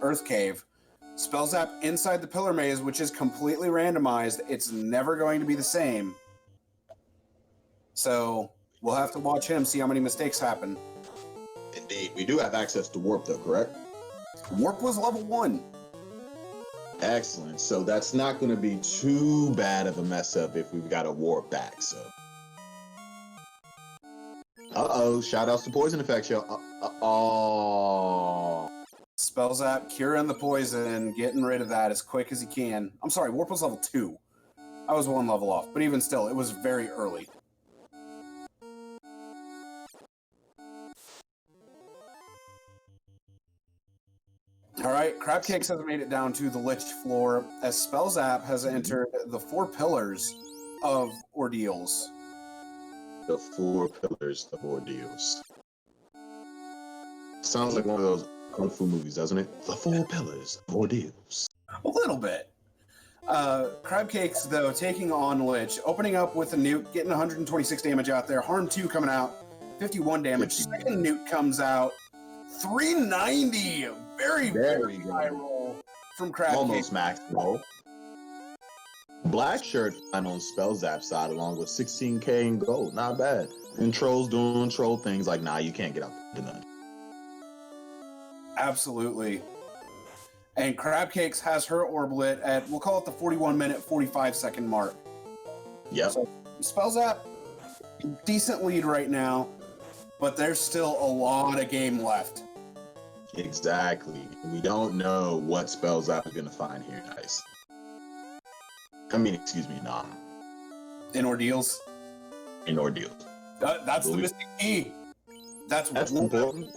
Earth Cave. Spellzapp inside the pillar maze, which is completely randomized. It's never going to be the same. So we'll have to watch him, see how many mistakes happen. Indeed. We do have access to warp though, correct? Warp was level 1. Excellent. So that's not going to be too bad of a mess up if we've got a warp back. So, shout outs to Poison Effect Show. Spellzapp curing the poison, getting rid of that as quick as he can. I'm sorry, Warp was level 2. I was 1 level off, but even still, it was very early. All right, Crab Cakes has made it down to the Lich floor as Spellzapp has entered the 4 pillars of Ordeals. The 4 pillars of Ordeals. Sounds like one of those Kung Fu movies, doesn't it? The 4 pillars of Ordeals. A little bit. Crab Cakes, though, taking on Lich, opening up with a nuke, getting 126 damage out there. Harm 2 coming out, 51 damage. Second nuke comes out, 390. Very high roll from Crab Cakes. Almost max roll. Black shirt on Spellzapp's side along with 16k in gold. Not bad. And trolls doing troll things like, nah, you can't get out the none. Absolutely. And Crab Cakes has her orb lit at, we'll call it the 41-minute, 45-second mark. Yep. So Spellzapp, decent lead right now, but there's still a lot of game left. Exactly. We don't know what Spellzapp is going to find here, guys. I mean, excuse me, nah. In Ordeals? In Ordeals. That's the mystic key. That's important.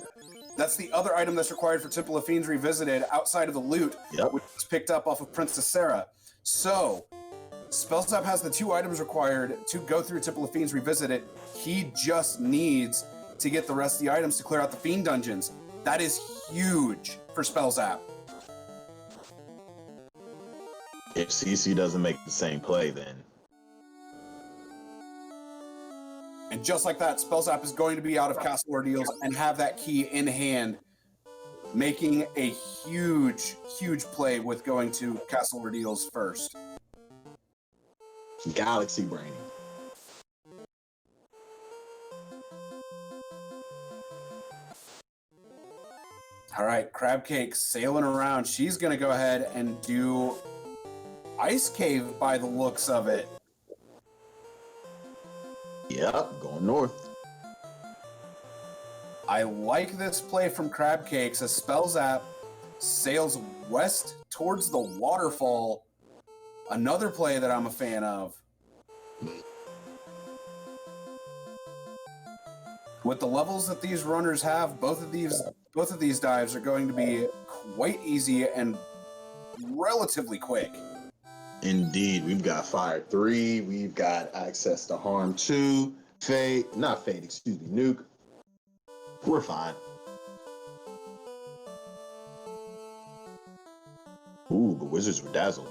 That's the other item that's required for Temple of Fiends Revisited outside of the loot, which was picked up off of Princess Sarah. So, Spellzapp has the 2 items required to go through Temple of Fiends Revisited. He just needs to get the rest of the items to clear out the Fiend dungeons. That is huge for Spellzapp. If CC doesn't make the same play, then. And just like that, Spellzapp is going to be out of Castle Ordeals and have that key in hand, making a huge, huge play with going to Castle Ordeals first. Galaxy Brain. All right, Crab Cake sailing around. She's going to go ahead and do Ice Cave by the looks of it. Yep, going north. I like this play from Crab Cakes as Spellzapp sails west towards the waterfall. Another play that I'm a fan of. With the levels that these runners have, both of these dives are going to be quite easy and relatively quick. Indeed, we've got Fire 3, we've got access to Harm 2, Nuke. We're fine. Ooh, the wizards were dazzled.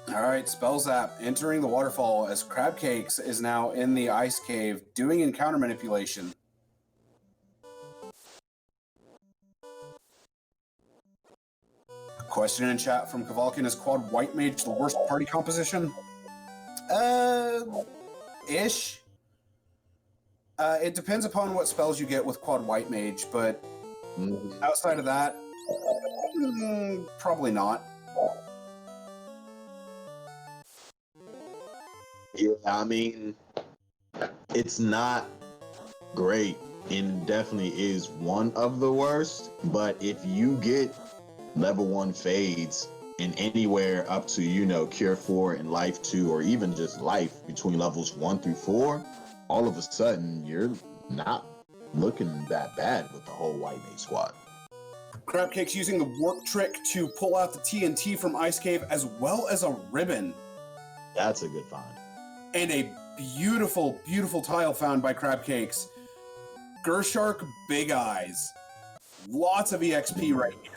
All right, Spellzapp entering the waterfall as Crabcakes is now in the ice cave doing encounter manipulation. Question in chat from Kavalkin: is Quad White Mage the worst party composition? Ish. It depends upon what spells you get with Quad White Mage, but outside of that, probably not. Yeah, I mean, it's not great and definitely is one of the worst, but if you get level 1 fades in anywhere up to, you know, Cure 4 and Life 2, or even just Life between levels 1 through 4, all of a sudden you're not looking that bad with the whole White Mage squad. Crabcake's using the warp trick to pull out the TNT from Ice Cave as well as a ribbon. That's a good find. And a beautiful, beautiful tile found by Crabcakes. Gershark Big Eyes. Lots of EXP right here.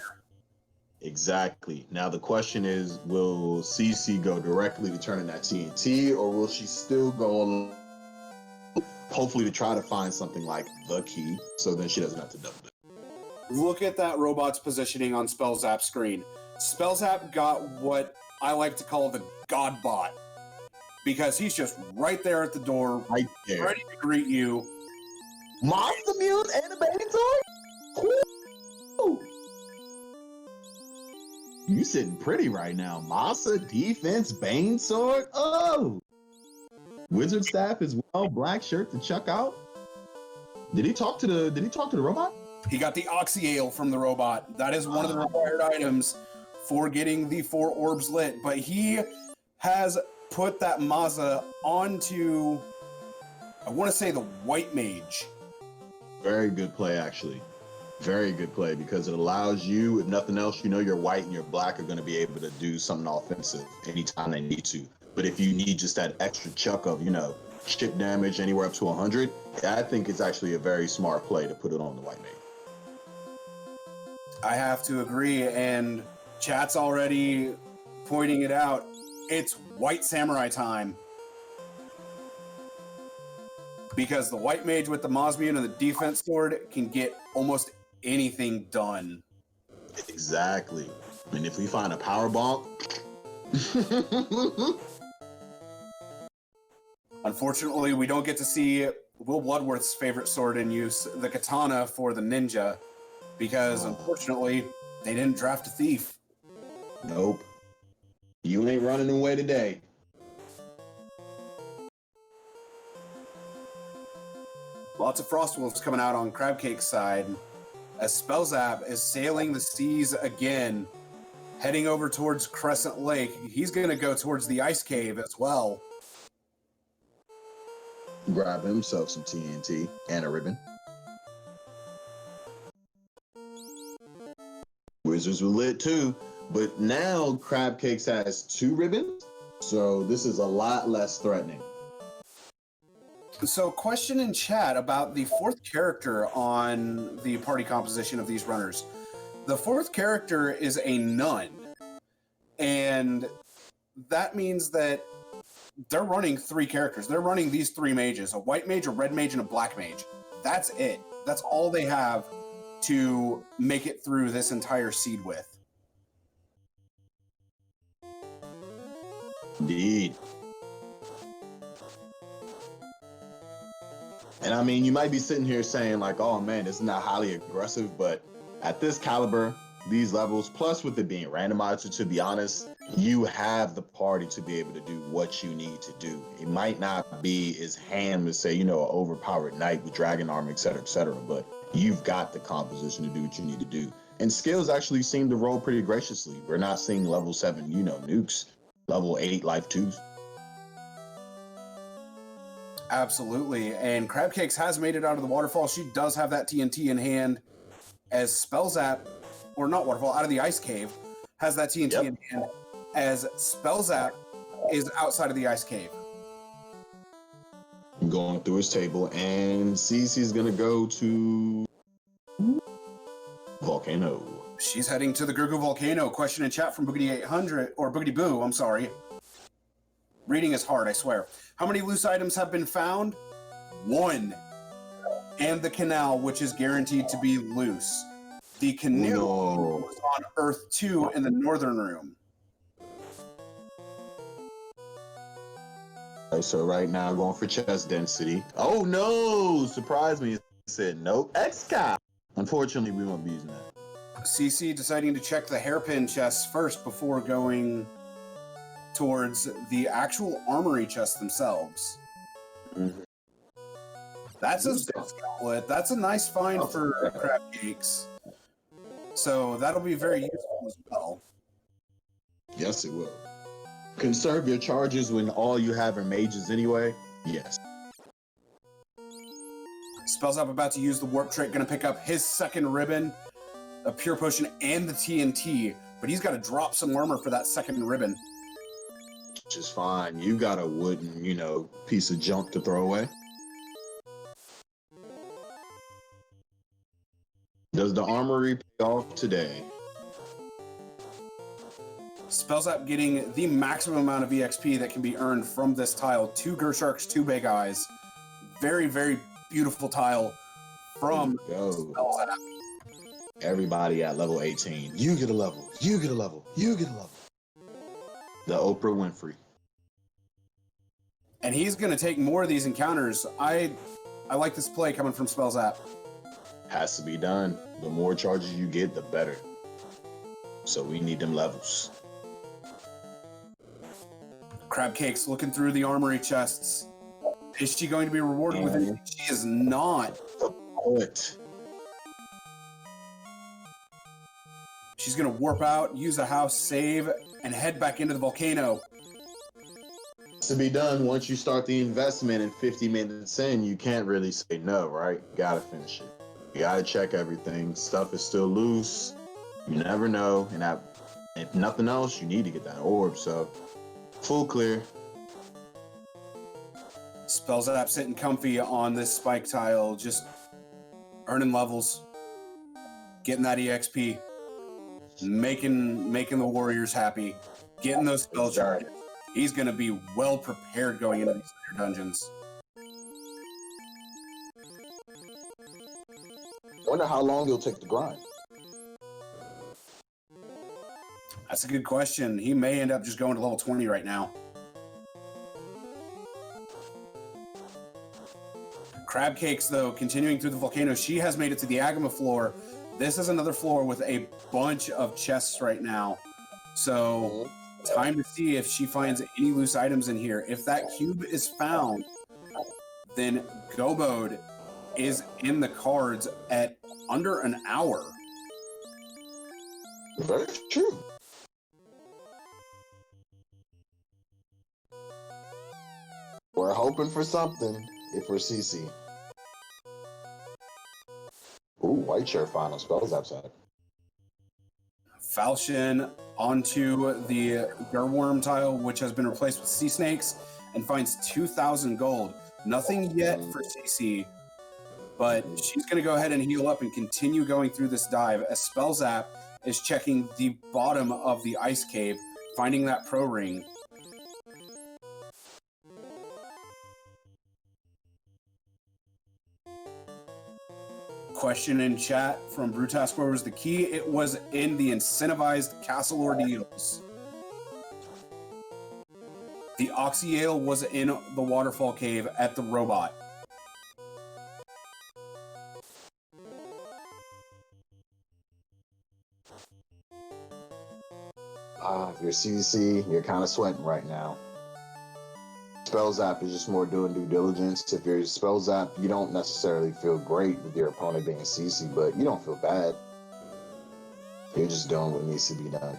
Exactly. Now the question is, will CC go directly to turning that TNT, or will she still go hopefully to try to find something like the key, so then she doesn't have to double it? Look at that robot's positioning on Spellzapp's screen. Spellzapp got what I like to call the God Bot, because he's just right there at the door, Right there, ready to greet you. Monster Mute and a baby toy? Woo! You sitting pretty right now. Masa, defense, Bane sword. Oh! Wizard staff as well, black shirt to check out. Did he talk to the robot? He got the Oxyale from the robot. That is one of the required items for getting the 4 orbs lit. But he has put that Maza onto, I want to say, the White Mage. Very good play, actually. Very good play, because it allows you, if nothing else, you know your white and your black are going to be able to do something offensive anytime they need to. But if you need just that extra chuck of, you know, chip damage anywhere up to 100, I think it's actually a very smart play to put it on the white mage. I have to agree, and chat's already pointing it out. It's White Samurai time. Because the White Mage with the Mosmune and the defense sword can get almost anything done. Exactly. I mean, if we find a power bonk. Unfortunately, we don't get to see Will Bloodworth's favorite sword in use, the katana, for the ninja, because unfortunately, they didn't draft a thief. Nope. You ain't running away today. Lots of Frostwolves coming out on Crabcake's side, as Spellzapp is sailing the seas again, heading over towards Crescent Lake. He's going to go towards the Ice Cave as well. Grab himself some TNT and a ribbon. Wizards were lit too, but now Crabcakes has 2 ribbons, so this is a lot less threatening. So, question in chat about the 4th character on the party composition of these runners. The 4th character is a nun, and that means that they're running 3 characters. They're running these 3 mages, a white mage, a red mage, and a black mage. That's it. That's all they have to make it through this entire seed with. Indeed. And I mean, you might be sitting here saying like, oh man, this is not highly aggressive, but at this caliber, these levels, plus with it being randomizer, to be honest, you have the party to be able to do what you need to do. It might not be as ham as, say, you know, an overpowered knight with dragon armor, et cetera, but you've got the composition to do what you need to do. And skills actually seem to roll pretty graciously. We're not seeing level 7, you know, nukes, level 8 life 2s. Absolutely. And Crabcakes has made it out of the waterfall. She does have that TNT in hand, as Spellzapp, or not waterfall, out of the ice cave, has that TNT in hand, as Spellzapp is outside of the ice cave. Going through his table, and Cece's gonna go to Volcano. She's heading to the Gurgle Volcano. Question in chat from Boogity800, or Boogity Boo, I'm sorry. Reading is hard, I swear. How many loose items have been found? 1. And the canal, which is guaranteed to be loose. The canoe was on Earth 2 in the northern room. Okay, so right now, going for chest density. Oh no! Surprised me. It said nope. XCOP. Unfortunately, we won't be using that. CC deciding to check the hairpin chests first before going towards the actual armory chests themselves. Mm-hmm. That's a split. That's a nice find for crab cakes. So that'll be very useful as well. Yes, it will. Conserve your charges when all you have are mages anyway. Yes. Spellzapp about to use the warp trick, going to pick up his second ribbon, a pure potion, and the TNT, but he's got to drop some armor for that second ribbon. Which is fine. You got a wooden, piece of junk to throw away. Does the armory pay off today? Spellzapp getting the maximum amount of EXP that can be earned from this tile. 2 Gersharks, 2 Big Eyes. Very, very beautiful tile from Spellzapp. Everybody at level 18. You get a level. You get a level. You get a level. The Oprah Winfrey. And he's going to take more of these encounters. I like this play coming from Spellzapp. Has to be done. The more charges you get, the better. So we need them levels. Crab Cakes looking through the armory chests. Is she going to be rewarded with it? She is not. What? She's going to warp out, use a house, save, and head back into the volcano. To be done once you start the investment and 50 minutes in, you can't really say no, right? You gotta finish it. You gotta check everything. Stuff is still loose. You never know. And if nothing else, you need to get that orb. So, full clear. Spellzapp sitting comfy on this spike tile, just earning levels, getting that EXP, making the warriors happy, getting those spell charges. He's going to be well prepared going into these later dungeons. Wonder how long it'll take to grind. That's a good question. He may end up just going to level 20 right now. Crab Cakes, though, continuing through the volcano. She has made it to the Agama floor. This is another floor with a bunch of chests right now. So, time to see if she finds any loose items in here. If that cube is found, then Go Mode is in the cards at under an hour. Very true. We're hoping for something if we're CC. Ooh, white shirt final spells outside. Falchion onto the Gurworm tile, which has been replaced with Sea Snakes, and finds 2,000 gold. Nothing yet for CC, but she's going to go ahead and heal up and continue going through this dive as Spellzapp is checking the bottom of the ice cave, finding that pro ring. Question in chat from Brutask, where was the key? It was in the incentivized castle ordeals. The Oxyale was in the waterfall cave at the robot. If you're CC, you're kind of sweating right now. Spellzapp is just more doing due diligence. If you're Spellzapp, you don't necessarily feel great with your opponent being CC, but you don't feel bad. You're just doing what needs to be done.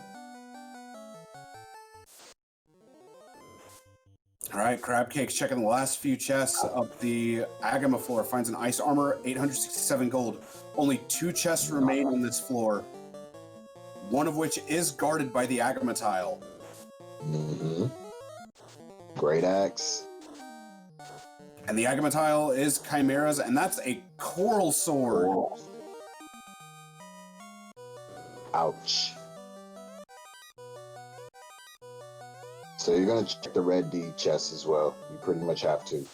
All right, Crab Cakes checking the last few chests of the Agama floor. Finds an ice armor, 867 gold. Only 2 chests remain on this floor, one of which is guarded by the Agama tile. Mm-hmm. Great axe. And the Agama tile is Chimeras, and that's a coral sword. Ouch. So you're gonna check the red D chest as well. You pretty much have to.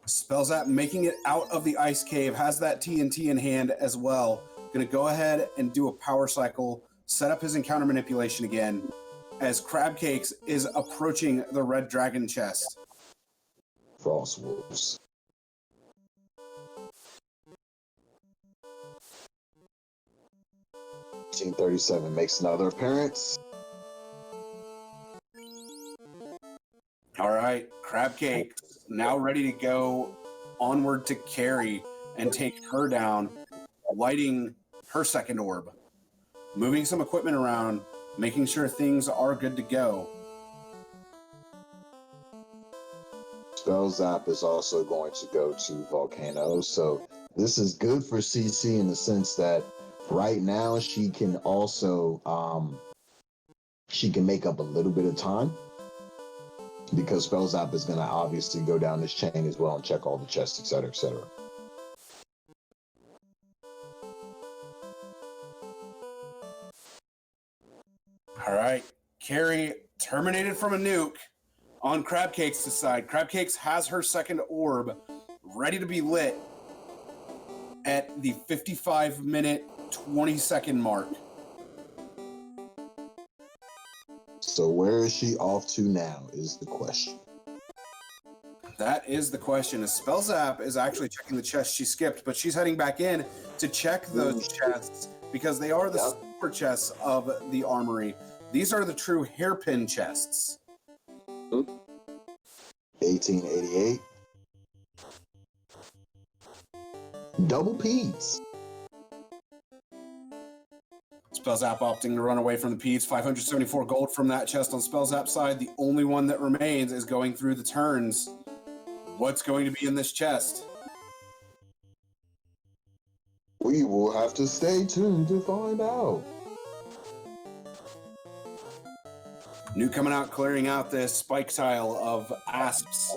Spellzapp making it out of the ice cave, has that TNT in hand as well. Gonna go ahead and do a power cycle, set up his encounter manipulation again, as Crabcakes is approaching the red dragon chest. Frost wolves. $18.37 makes another appearance. All right, Crabcake now ready to go onward to carry and take her down, lighting her second orb, moving some equipment around, making sure things are good to go. Spellzapp is also going to go to Volcano, so this is good for CC in the sense that right now she can also she can make up a little bit of time because Spellzapp is going to obviously go down this chain as well and check all the chests, etc., etc. All right, carry terminated from a nuke on Crabcake's side. Crabcakes has her second orb ready to be lit at the 55-minute, 20-second mark. So where is she off to now is the question. That is the question. A Spellzapp is actually checking the chest she skipped, but she's heading back in to check those chests because they are the super chests of the armory. These are the true hairpin chests. 1888. Double P's. Spellzapp opting to run away from the Pedes. 574 gold from that chest on Spellzapp's side. The only one that remains is going through the turns. What's going to be in this chest? We will have to stay tuned to find out. New coming out, clearing out this spike tile of asps.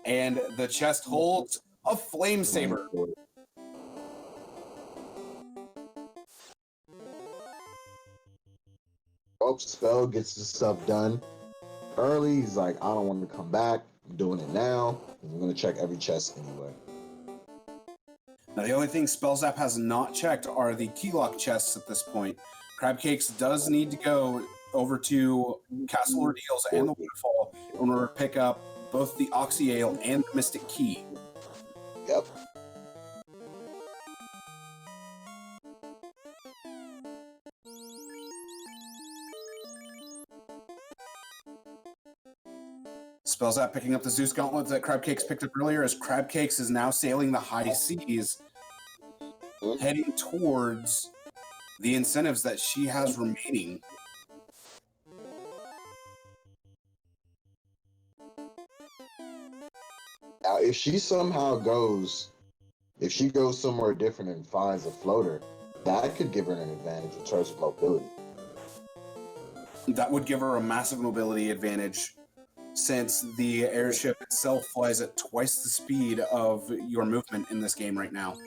And the chest holds a flame saber. Oh, Spell gets the stuff done early. He's like, I don't want to come back. I'm doing it now. I'm going to check every chest anyway. Now, the only thing Spellzapp has not checked are the keylock chests at this point. Crabcakes does need to go over to Castle Ordeals and the Waterfall in order to pick up both the Oxy Ale and the Mystic Key. Yep. Spellzapp picking up the Zeus Gauntlet that Crabcakes picked up earlier as Crabcakes is now sailing the high seas, heading towards the incentives that she has remaining. Now, if she somehow goes, if she goes somewhere different and finds a floater, that could give her an advantage in terms of mobility. That would give her a massive mobility advantage since the airship itself flies at twice the speed of your movement in this game right now.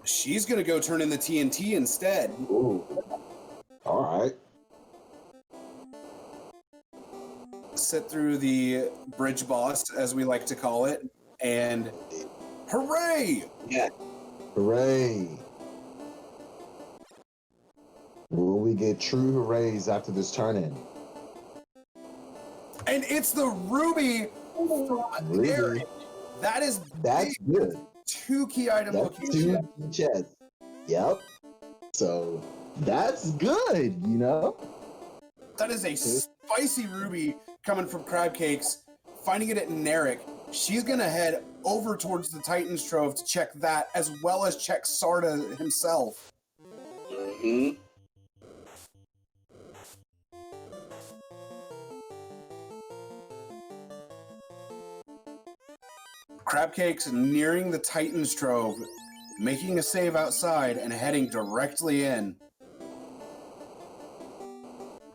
She's going to go turn in the TNT instead. Ooh. All right. Sit through the bridge boss, as we like to call it, and hooray! Yeah. Hooray. Will we get true hoorays after this turn-in? And it's the ruby from there. That's good. 2 key item locations. 2 chests. Yep. So that's good, you know? That is a spicy ruby coming from Crabcakes, finding it at Narek. She's going to head over towards the Titan's Trove to check that, as well as check Sarda himself. Mm-hmm. Crabcakes nearing the Titan's Trove, making a save outside and heading directly in.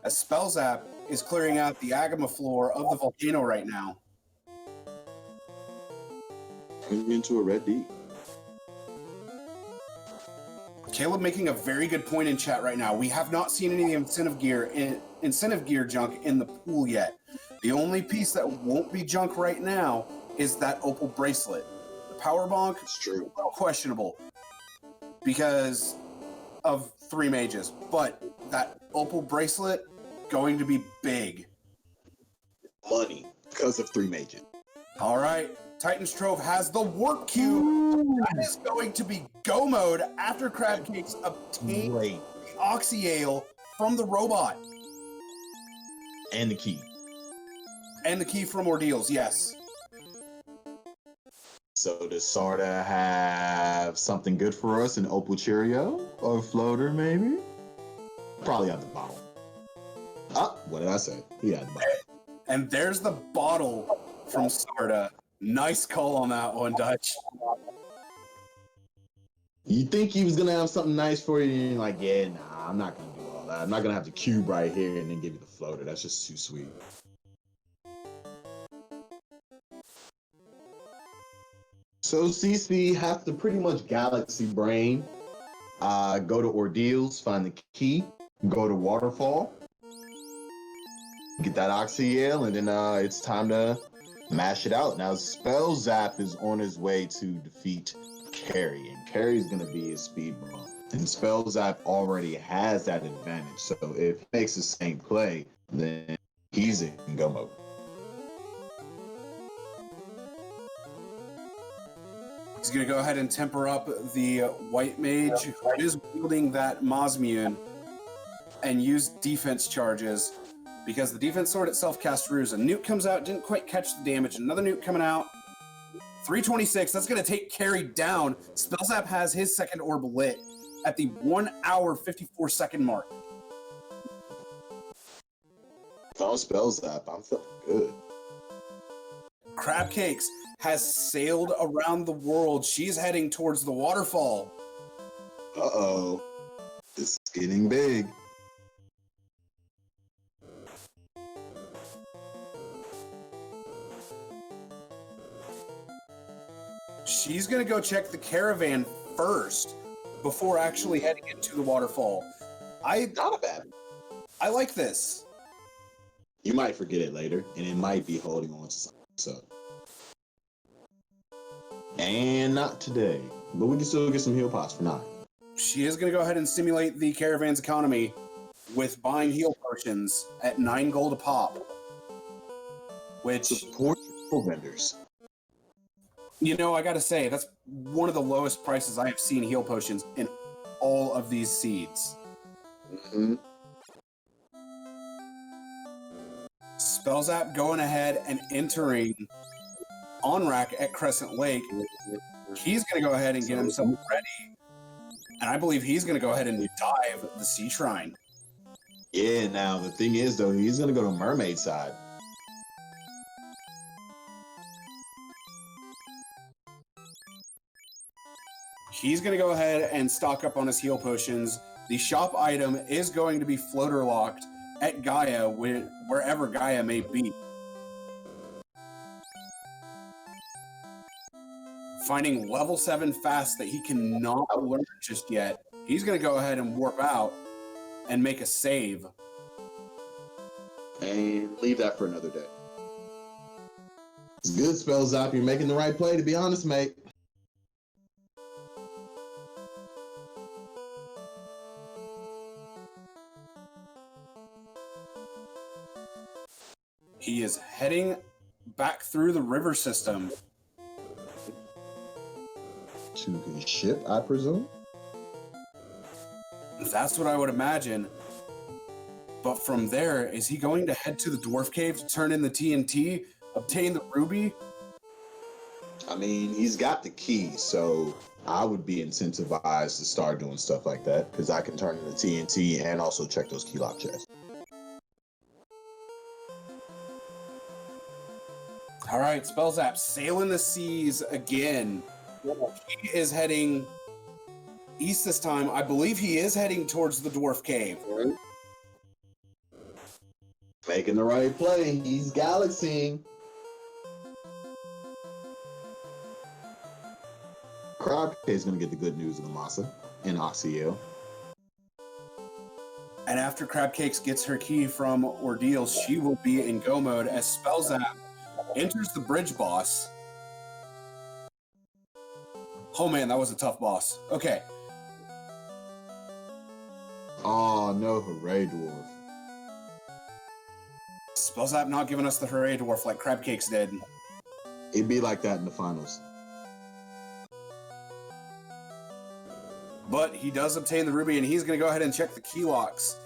As Spellzapp is clearing out the Agama floor of the Volcano right now. Turning into a red D. Caleb making a very good point in chat right now. We have not seen any incentive gear junk in the pool yet. The only piece that won't be junk right now is that opal bracelet. The power bonk, It's true. well, questionable because of 3 mages, but that opal bracelet going to be big. Money because of 3 mages. All right, Titan's Trove has the warp cube. That is going to be go mode after Crab Cakes obtain Great. the Oxyale from the robot. And the key. And the key from Ordeals, yes. So does Sarda have something good for us? An Opal Cheerio? Or a floater, maybe? Probably at the bottom. Ah, what did I say? He had the bottom. And there's the bottle from Sarda. Nice call on that one, Dutch. You think he was gonna have something nice for you, and you're like, yeah, nah, I'm not gonna do all that. I'm not gonna have the cube right here and then give you the floater. That's just too sweet. So CC has to pretty much galaxy brain. Go to Ordeals, find the key, go to Waterfall, get that Oxyale, and then it's time to mash it out. Now Spellzapp is on his way to defeat Carry, and Carry's gonna be his speed bump. And Spellzapp already has that advantage. So if he makes the same play, then he's in go mode. He's going to go ahead and temper up the white mage who is wielding that Mosmian and use defense charges because the defense sword itself casts Ruse. A nuke comes out, didn't quite catch the damage. Another nuke coming out. 326, that's going to take Carry down. Spellzapp has his second orb lit at the 1 hour 54 second mark. Found Spellzapp, I'm feeling good. Crab Cakes has sailed around the world. She's heading towards the waterfall. Uh-oh. This is getting big. She's going to go check the caravan first before actually heading into the waterfall. Not a bad. I like this. You might forget it later, and it might be holding on to something. So. And not today. But we can still get some heal pots for now. She is going to go ahead and simulate the caravan's economy with buying heal potions at 9 gold a pop. Which, Support your vendors. you know, I got to say, that's one of the lowest prices I have seen heal potions in all of these seeds. Mm-hmm. Spellzapp going ahead and entering on-rack at Crescent Lake. He's going to go ahead and get himself ready. And I believe he's going to go ahead and dive the Sea Shrine. Yeah, now the thing is, though, he's going to go to Mermaid side. He's going to go ahead and stock up on his heal potions. The shop item is going to be floater locked at Gaia, wherever Gaia may be. Finding level 7 fast that he cannot learn just yet. He's going to go ahead and warp out and make a save. And leave that for another day. It's good, Spellzapp. You're making the right play, to be honest, mate. He is heading back through the river system. To his ship, I presume? That's what I would imagine. But from there, is he going to head to the Dwarf Cave to turn in the TNT, obtain the ruby? I mean, he's got the key, so I would be incentivized to start doing stuff like that, because I can turn in the TNT and also check those key lock chests. All right, Spellzapp sailing the seas again. He is heading east this time. I believe he is heading towards the Dwarf Cave. Making the right play. He's galaxying. Crab is going to get the good news of the Masa and Oxyale. And after Crabcakes gets her key from Ordeals, she will be in go mode as Spellzapp enters the bridge boss. Oh man, that was a tough boss. Okay. Oh no, Hooray Dwarf. Spellzapp not giving us the Hooray Dwarf like Crabcakes did. It'd be like that in the finals. But he does obtain the ruby, and he's going to go ahead and check the key locks.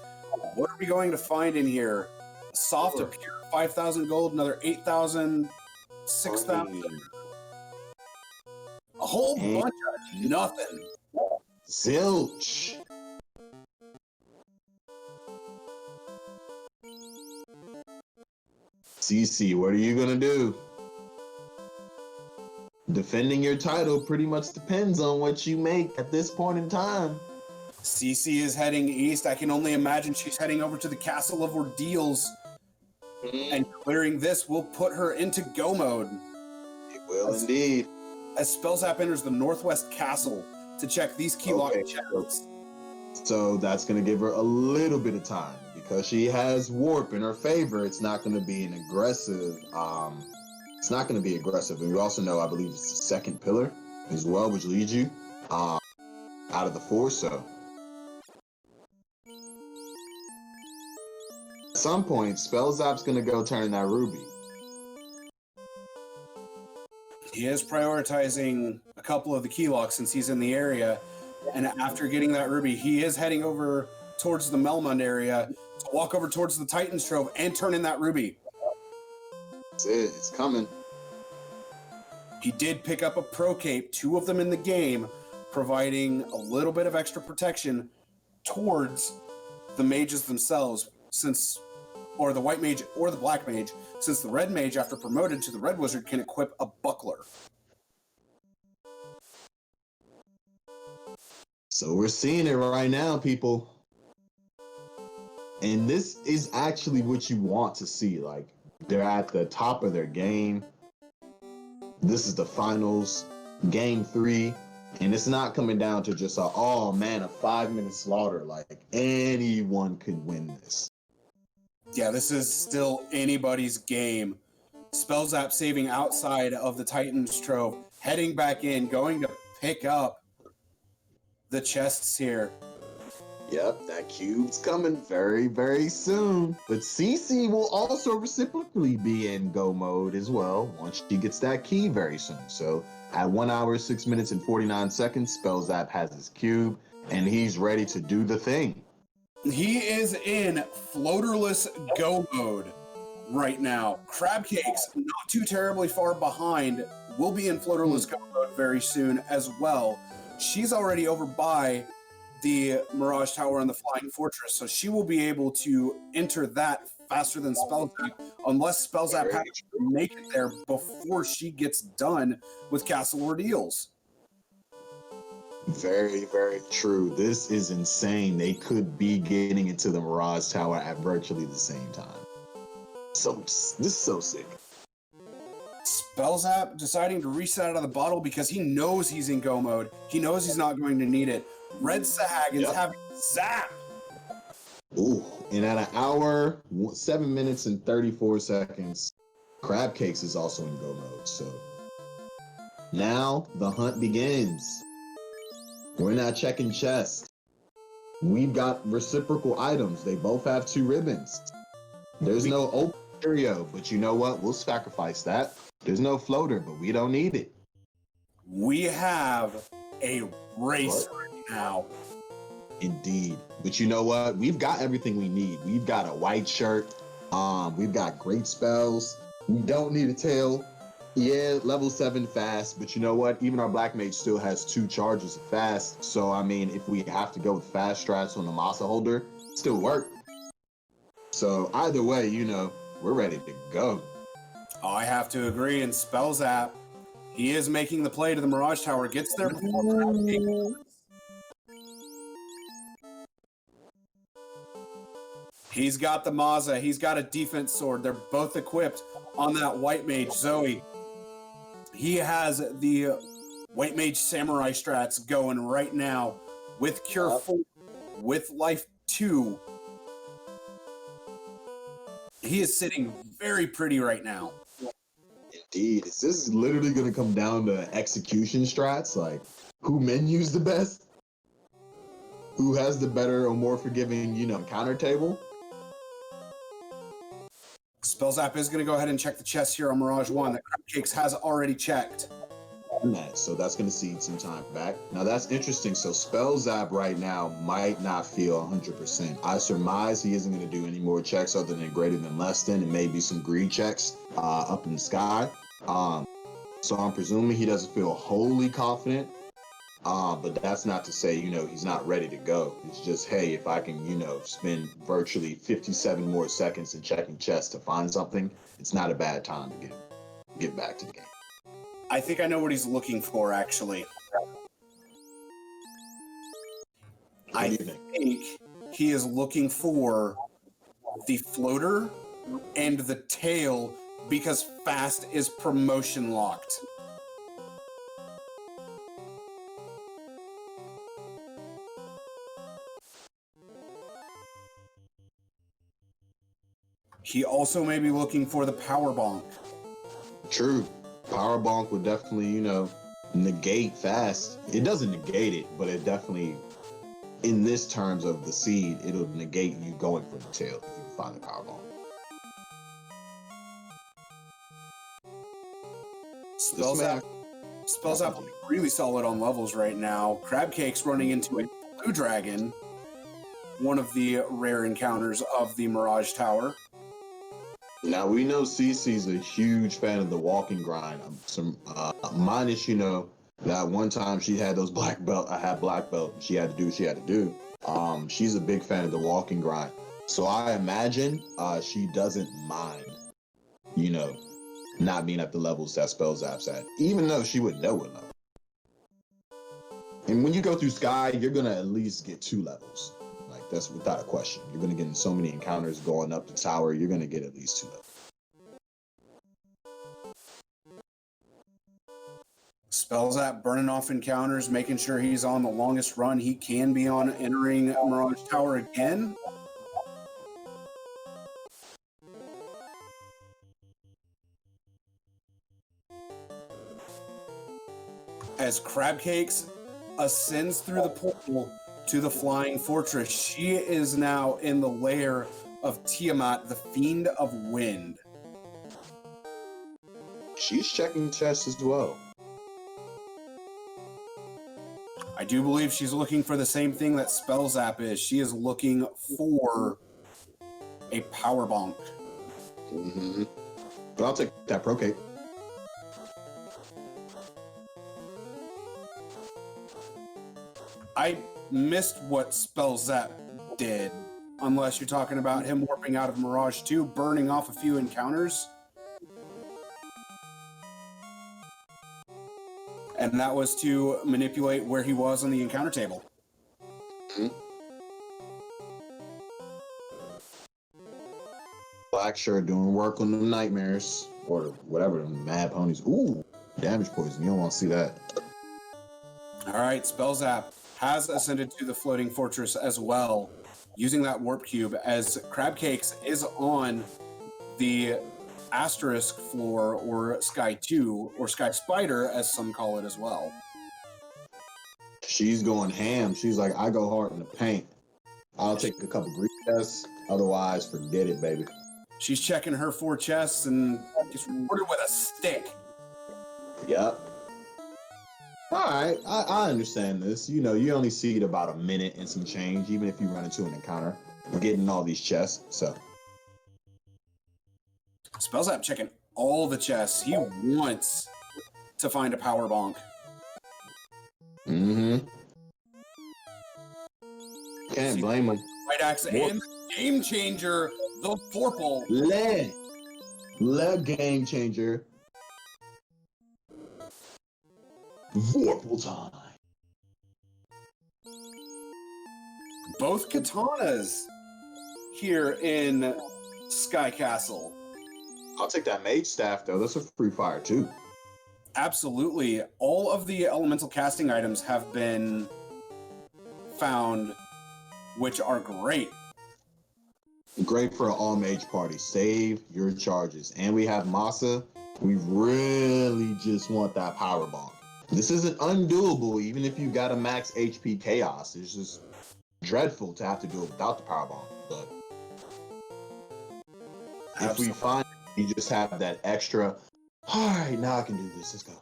What are we going to find in here? Soft appear, 5,000 gold, another 8,000, 6,000. A whole bunch of nothing. Zilch. CC, what are you going to do? Defending your title pretty much depends on what you make at this point in time. CC is heading east. I can only imagine she's heading over to the Castle of Ordeals. And clearing this will put her into go mode. It will indeed. As Spellzapp enters the Northwest Castle to check these key lock chests. So that's going to give her a little bit of time. Because she has warp in her favor, it's not going to be an aggressive... It's not going to be aggressive. And we also know, I believe, it's the second pillar as well, which leads you out of the four. So at some point, Spellzapp's going to go turn that ruby. He is prioritizing a couple of the key locks since he's in the area. And after getting that ruby, he is heading over towards the Melmund area to walk over towards the Titan's Trove and turn in that ruby. That's it. It's coming. He did pick up a Pro Cape, 2 of them in the game, providing a little bit of extra protection towards the mages themselves, or the white mage or the black mage, since the red mage, after promoted to the red wizard, can equip a buckler. So we're seeing it right now, people. And this is actually what you want to see. Like, they're at the top of their game. This is the finals, game 3. And it's not coming down to just a 5-minute slaughter. Like, anyone could win this. Yeah, this is still anybody's game. Spellzapp saving outside of the Titan's Trove, heading back in, going to pick up the chests here. Yep, that cube's coming very, very soon. But CC will also reciprocally be in go mode as well once she gets that key very soon. So at 1 hour, 6 minutes, and 49 seconds, Spellzapp has his cube, and he's ready to do the thing. He is in floaterless go mode right now. Crabcakes, not too terribly far behind, will be in floaterless go mode very soon as well. She's already over by the Mirage Tower and the Flying Fortress, so she will be able to enter that faster than Spellzapp, unless Spellzapp has to make it there before she gets done with Castle Ordeals. Very, very true. This is insane. They could be getting into the Mirage Tower at virtually the same time. So this is so sick. Spellzapp deciding to reset out of the bottle because he knows he's in go mode. He knows he's not going to need it. Red Sahag is having zap. Ooh, and at 1 hour, 7 minutes, and 34 seconds, Crabcakes is also in go mode. So now the hunt begins. We're not checking chests. We've got reciprocal items. They both have 2 ribbons. There's no open area, but you know what? We'll sacrifice that. There's no floater, but we don't need it. We have a race right now. Indeed. But you know what? We've got everything we need. We've got a white shirt. We've got great spells. We don't need a tail. Yeah, level 7 fast. But you know what? Even our black mage still has 2 charges of fast. So, I mean, if we have to go with fast strats on the Masa holder, still work. So, either way, you know, we're ready to go. I have to agree. And Spellzapp, he is making the play to the Mirage Tower. Gets there before Crabcakes. He's got the Maza. He's got a defense sword. They're both equipped on that white mage, Zoe. He has the White Mage Samurai strats going right now with Cure 4, with Life 2. He is sitting very pretty right now. Indeed. This is literally going to come down to execution strats, like who menus the best, who has the better or more forgiving, counter table. Spellzapp is going to go ahead and check the chest here on Mirage 1 that Crabcakes has already checked. So that's going to cede some time back. Now that's interesting. So Spellzapp right now might not feel 100%. I surmise he isn't going to do any more checks other than greater than less than, and maybe some greed checks up in the sky. So I'm presuming he doesn't feel wholly confident. But that's not to say, he's not ready to go. It's just, hey, if I can, spend virtually 57 more seconds in checking chests to find something, it's not a bad time to get back to the game. I think I know what he's looking for, actually. I think he is looking for the floater and the tail because fast is promotion locked. He also may be looking for the power bonk. True. Power bonk would definitely, negate fast. It doesn't negate it, but it definitely, in this terms of the seed, it'll negate you going for the tail if you find the power bonk. Spellzapp really solid on levels right now. Crabcake's running into a blue dragon, one of the rare encounters of the Mirage Tower. Now we know Cece's a huge fan of the walking grind. Minus, that one time she had those black belt. I had black belt. She had to do what she had to do. She's a big fan of the walking grind. So I imagine she doesn't mind, not being at the levels that Spellzapp's at, even though she would know enough. And when you go through Sky, you're gonna at least get 2 levels. That's without a question. You're going to get in so many encounters going up the tower, you're going to get at least 2 levels. Spellzapp burning off encounters, making sure he's on the longest run he can be on entering Mirage Tower again. As Crabcakes ascends through the portal to the Flying Fortress, she is now in the lair of Tiamat, the Fiend of Wind. She's checking chests as well. I do believe she's looking for the same thing that Spellzapp is. She is looking for a power bonk. Mm-hmm. But I'll take that pro cake. I missed what Spellzapp did, unless you're talking about him warping out of Mirage 2, burning off a few encounters. And that was to manipulate where he was on the encounter table. Mm-hmm. Black shirt doing work on the nightmares, or whatever, the mad ponies. Ooh, damage poison. You don't want to see that. All right, Spellzapp has ascended to the floating fortress as well, using that warp cube, as Crabcakes is on the asterisk floor, or Sky 2, or Sky Spider, as some call it as well. She's going ham. She's like, I go hard in the paint. I'll take a couple greed tests. Otherwise, forget it, baby. She's checking her 4 chests and gets rewarded with a stick. Yep. All right, I understand this. You only see it about a minute and some change, even if you run into an encounter. You're getting all these chests, so. Spellzapp checking all the chests. He wants to find a power bonk. Mm-hmm. Can't blame him. Right axe and Game Changer, the Vorpal. Le Game Changer. Vorpal time. Both katanas here in Sky Castle. I'll take that mage staff though. That's a free fire too. Absolutely. All of the elemental casting items have been found, which are great. Great for an all-mage party. Save your charges. And we have Masa. We really just want that power bomb. This isn't undoable, even if you got a max HP chaos. It's just dreadful to have to do it without the power bomb. But if we find you just have that extra, all right, now I can do this. Let's go.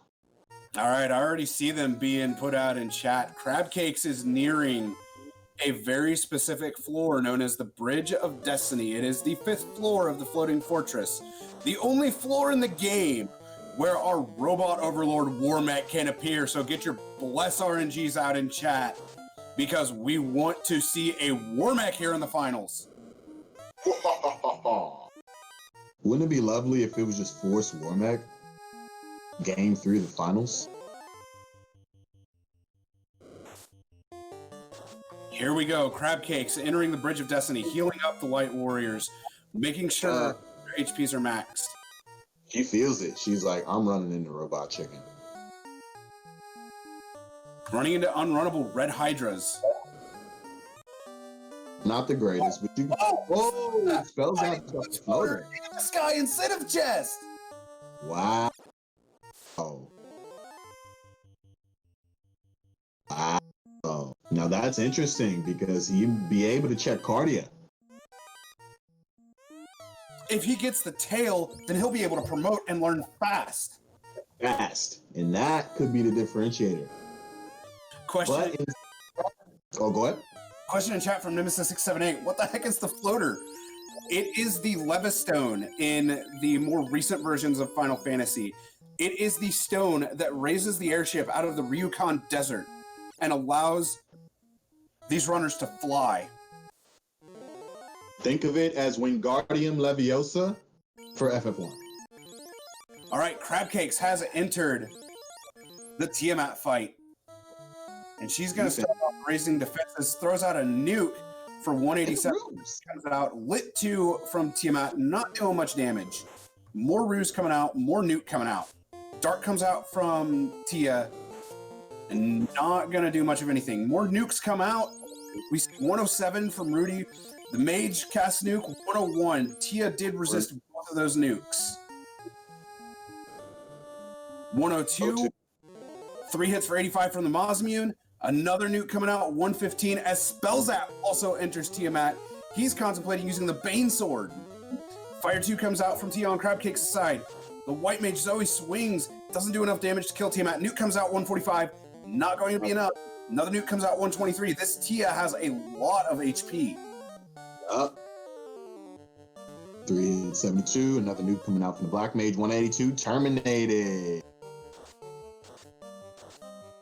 All right, I already see them being put out in chat. Crab Cakes is nearing a very specific floor known as the Bridge of Destiny. It is the 5th floor of the floating fortress, the only floor in the game where our robot overlord Warmech can appear. So get your bless RNGs out in chat because we want to see a Warmech here in the finals. Wouldn't it be lovely if it was just Force Warmech game through the finals? Here we go. Crab Cakes entering the Bridge of Destiny, healing up the White Warriors, making sure their HPs are maxed. She feels it. She's like, I'm running into Robot Chicken. Running into unrunnable Red Hydras. Not the greatest, but you. Oh, Spellzapp got the floater. In the sky instead of chest. Wow. Wow. Now that's interesting because he'd be able to check Cardia. If he gets the tail, then he'll be able to promote and learn fast. And that could be the differentiator. Question. Go ahead. Question in chat from Nemesis678. What the heck is the floater? It is the Levistone in the more recent versions of Final Fantasy. It is the stone that raises the airship out of the Ryukon Desert and allows these runners to fly. Think of it as Wingardium Leviosa for FF1. All right, Crab Cakes has entered the Tiamat fight. And she's going to start off raising defenses, throws out a nuke for 187. Comes out, lit 2 from Tiamat, not doing much damage. More ruse coming out, more nuke coming out. Dark comes out from Tia, and not going to do much of anything. More nukes come out. We see 107 from Rudy. The mage cast nuke, 101. Tia did resist both of those nukes. 102. 3 hits for 85 from the Mosmune. Another nuke coming out, 115, as Spellzapp also enters Tiamat. He's contemplating using the Bane Sword. Fire 2 comes out from Tia on Crab Cake's side. The White Mage Zoe swings, doesn't do enough damage to kill Tiamat. Nuke comes out, 145, not going to be enough. Another nuke comes out, 123. This Tia has a lot of HP. 372, another nuke coming out from the Black Mage, 182, terminated.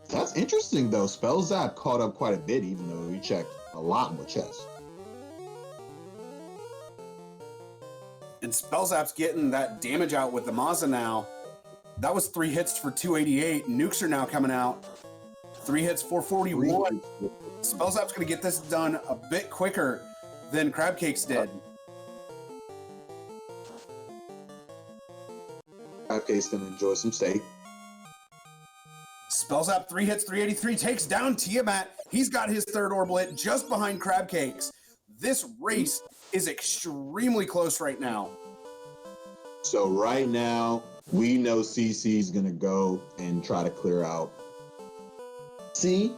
That's interesting, though. Spellzapp caught up quite a bit, even though he checked a lot more chests. And Spellzapp's getting that damage out with the Maza now. That was 3 hits for 288. Nukes are now coming out. 3 hits, 441. Spellzapp's going to get this done a bit quicker than Crab Cakes did. Crab Cake's going to enjoy some steak. Spellzapp 3 hits, 383, takes down Tiamat. He's got his 3rd orblet just behind Crab Cakes. This race is extremely close right now. So right now, we know CC's going to go and try to clear out C.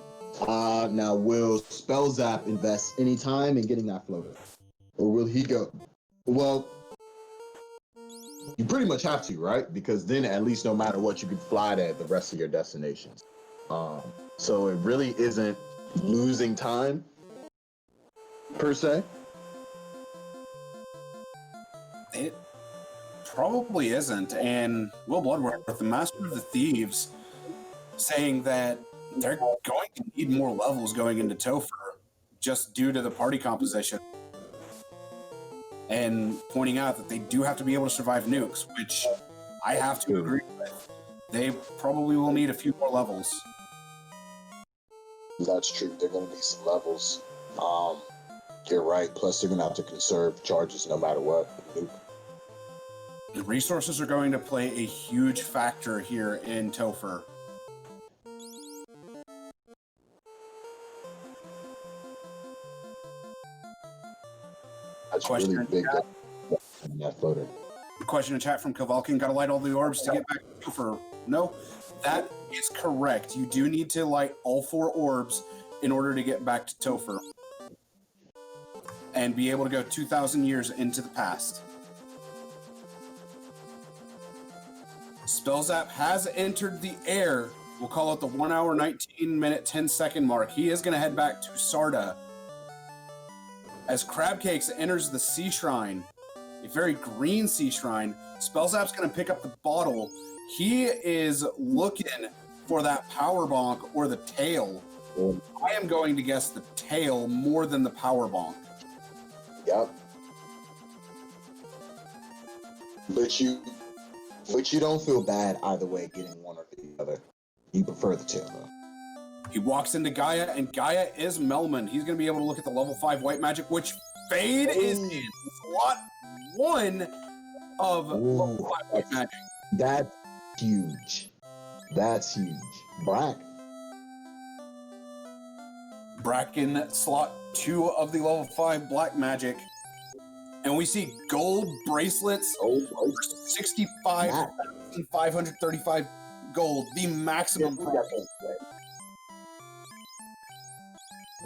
Now, will Spellzapp invest any time in getting that floater? Or will he go? Well, you pretty much have to, right? Because then at least no matter what, you can fly to the rest of your destinations. So it really isn't losing time, per se. It probably isn't. And Will Bloodworth, the Master of the Thieves, saying that they're going to need more levels going into Topher just due to the party composition. And pointing out that they do have to be able to survive nukes, which I have to agree with. They probably will need a few more levels. That's true. They're going to need some levels. You're right. Plus, they're going to have to conserve charges no matter what. The resources are going to play a huge factor here in Topher. That's Question really big in that photo. Question in chat from Kavalkin. Gotta light all the orbs to get back to Topher. No, that is correct. You do need to light all 4 orbs in order to get back to Topher and be able to go 2,000 years into the past. Spellzapp has entered the air. We'll call it the 1 hour, 19 minute, 10 second mark. He is going to head back to Sarda. As Crabcakes enters the Sea Shrine, a very green Sea Shrine, Spellzapp's going to pick up the bottle. He is looking for that power bonk or the tail. I am going to guess the tail more than the power bonk. Yep. But you don't feel bad either way getting one or the other. You prefer the tail though. He walks into Gaia, and Gaia is Melman. He's going to be able to look at the level 5 white magic, which Fade is in slot 1 of level 5 white magic. That's huge. That's huge. Bracken slot 2 of the level 5 black magic. And we see gold bracelets for 65,535 gold, the maximum price.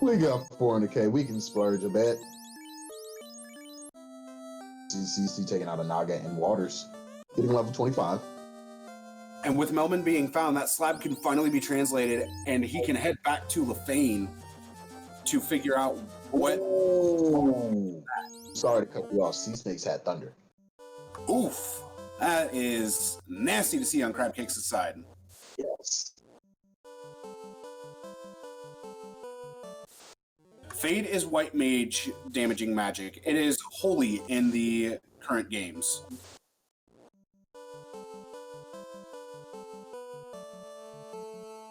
We got 400k. We can splurge a bit. CCC taking out a Naga and Waters, getting level 25. And with Melman being found, that slab can finally be translated, and he can head back to Lefane to figure out what. Oh. Sorry to cut you off. Sea Snakes had thunder. Oof. That is nasty to see on Crabcakes' side. Yes. Fade is white mage damaging magic. It is holy in the current games.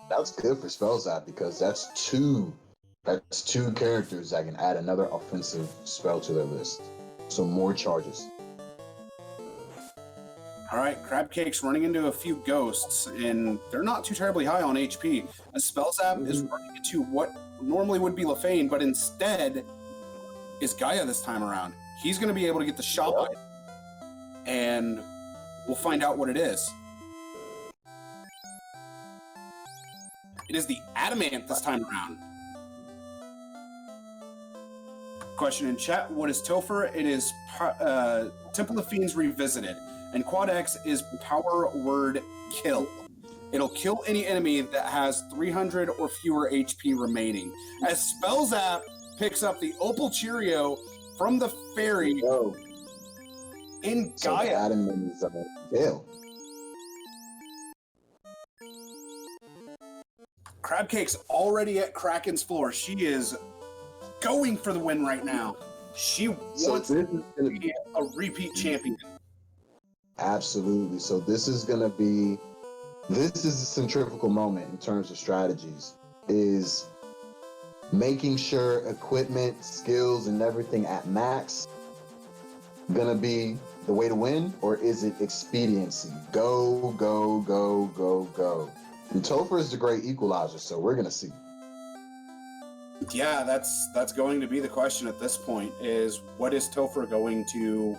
That's good for Spellzapp because that's two characters that can add another offensive spell to their list. So more charges. All right, Crabcake's running into a few ghosts, and they're not too terribly high on HP. A Spellzapp is running into what normally would be Lefane, but instead is Gaia this time around. He's going to be able to get the shop item, and we'll find out what it is. It is the Adamant this time around. Question in chat, what is Topher? It is Temple of Fiends Revisited. And Quad X is power word kill. It'll kill any enemy that has 300 or fewer HP remaining. As Spellzapp picks up the Opal Cheerio from the fairy in Gaia. Adam is kill. Crabcake's already at Kraken's floor. She is going for the win right now. She wants to be a repeat champion. Absolutely. So this is a centrifugal moment in terms of strategies, is making sure equipment, skills, and everything at max gonna be the way to win, or is it expediency? Go, go, go, go, go. And Topher is the great equalizer, so we're gonna see. Yeah, that's going to be the question at this point, is what is Topher going to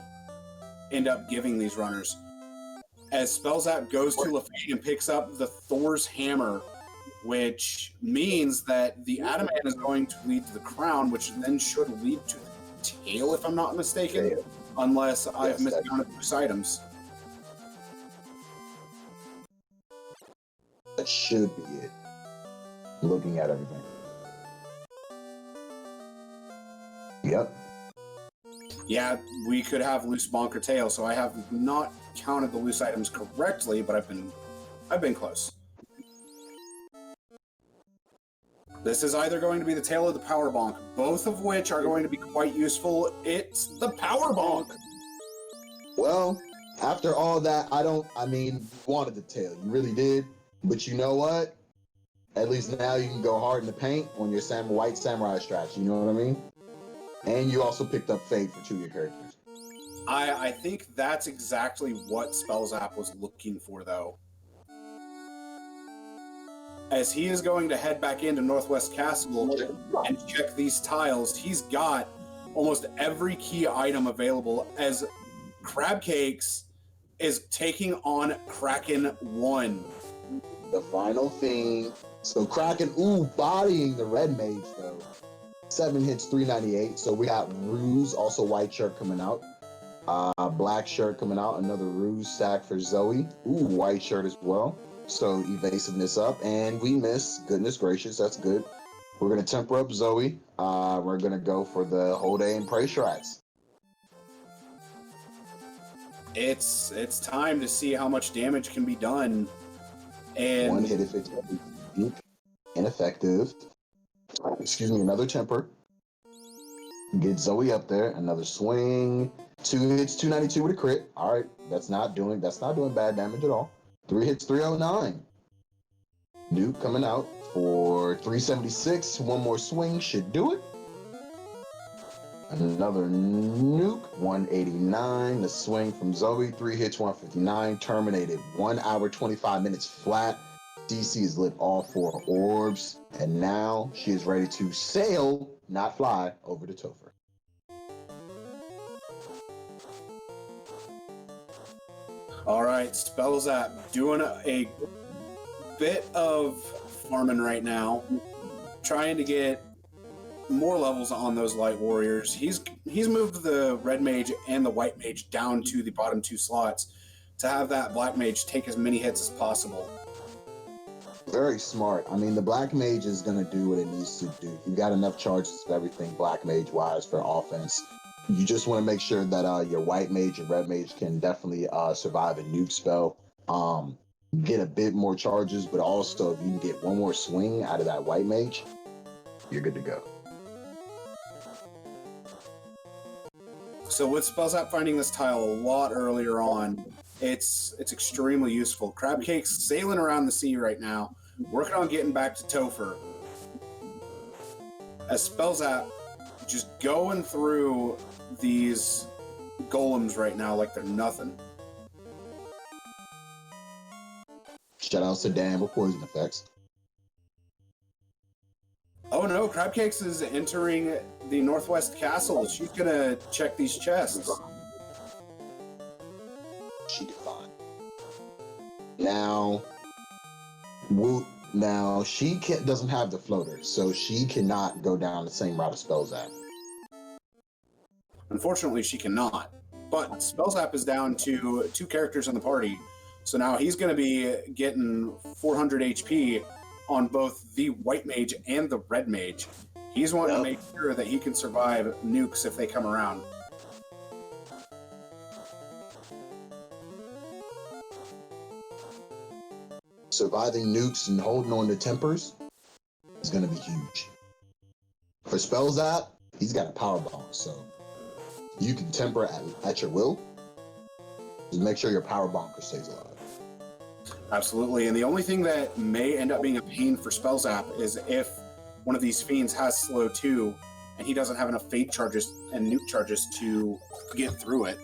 end up giving these runners? As Spellzapp goes to Lefane and picks up the Thor's Hammer, which means that the Adamant is going to lead to the crown, which then should lead to the tail, if I'm not mistaken, unless I've miscounted those items. That should be it. Looking at everything. Yep. Yeah, we could have loose bonk or tail, so I have not counted the loose items correctly, but I've been close. This is either going to be the tail or the power bonk, both of which are going to be quite useful. It's the power bonk. Well, after all that, you wanted the tail. You really did. But you know what? At least now you can go hard in the paint on your white samurai strategy. You know what I mean? And you also picked up Fade for 2 of your characters. I think that's exactly what Spellzapp was looking for, though. As he is going to head back into Northwest Castle and check these tiles, he's got almost every key item available as Crab Cakes is taking on Kraken 1. The final thing. So Kraken, bodying the red mage though. 7 hits, 398. So we got Ruse, also white shirt coming out. Black shirt coming out. Another Ruse sack for Zoe. White shirt as well. So evasiveness up, and we miss. Goodness gracious, that's good. We're gonna temper up Zoe. We're gonna go for the whole day and pray shrines. It's time to see how much damage can be done. And one hit if it's weak, ineffective. Excuse me, another temper. Get Zoe up there. Another swing. 2 hits, 292 with a crit. All right, that's not doing bad damage at all. 3 hits, 309. Nuke coming out for 376. One more swing should do it. Another nuke, 189. The swing from Zoe, 3 hits, 159. Terminated. 1 hour, 25 minutes flat. DC is lit all 4 orbs. And now she is ready to sail, not fly, over to Topher. All right, Spellzapp doing a bit of farming right now, trying to get more levels on those light warriors. He's moved the red mage and the white mage down to the bottom 2 slots to have that black mage take as many hits as possible. Very smart. I mean, the black mage is going to do what it needs to do. You got enough charges of everything black mage wise for offense. You just want to make sure that your white mage and red mage can definitely survive a nuke spell. Get a bit more charges, but also if you can get one more swing out of that white mage, you're good to go. So with Spellzapp finding this tile a lot earlier on, it's extremely useful. Crab Cake's sailing around the sea right now, working on getting back to Topher. As Spellzapp just going through these golems right now like they're nothing. Shoutouts to Dan with poison effects. Oh no, Crab Cakes is entering the Northwest Castle. She's gonna check these chests. She defined. Now she doesn't have the floater, so she cannot go down the same route as Spellzapp. Unfortunately, she cannot. But Spellzapp is down to 2 characters in the party, so now he's going to be getting 400 HP on both the white mage and the red mage. He's wanting to make sure that he can survive nukes if they come around. Surviving nukes and holding on to tempers is going to be huge. For Spellzapp, he's got a power bomb, so you can temper at your will. Just make sure your power bonker stays alive. Absolutely, and the only thing that may end up being a pain for Spellzapp is if one of these fiends has slow 2 and he doesn't have enough fate charges and nuke charges to get through it.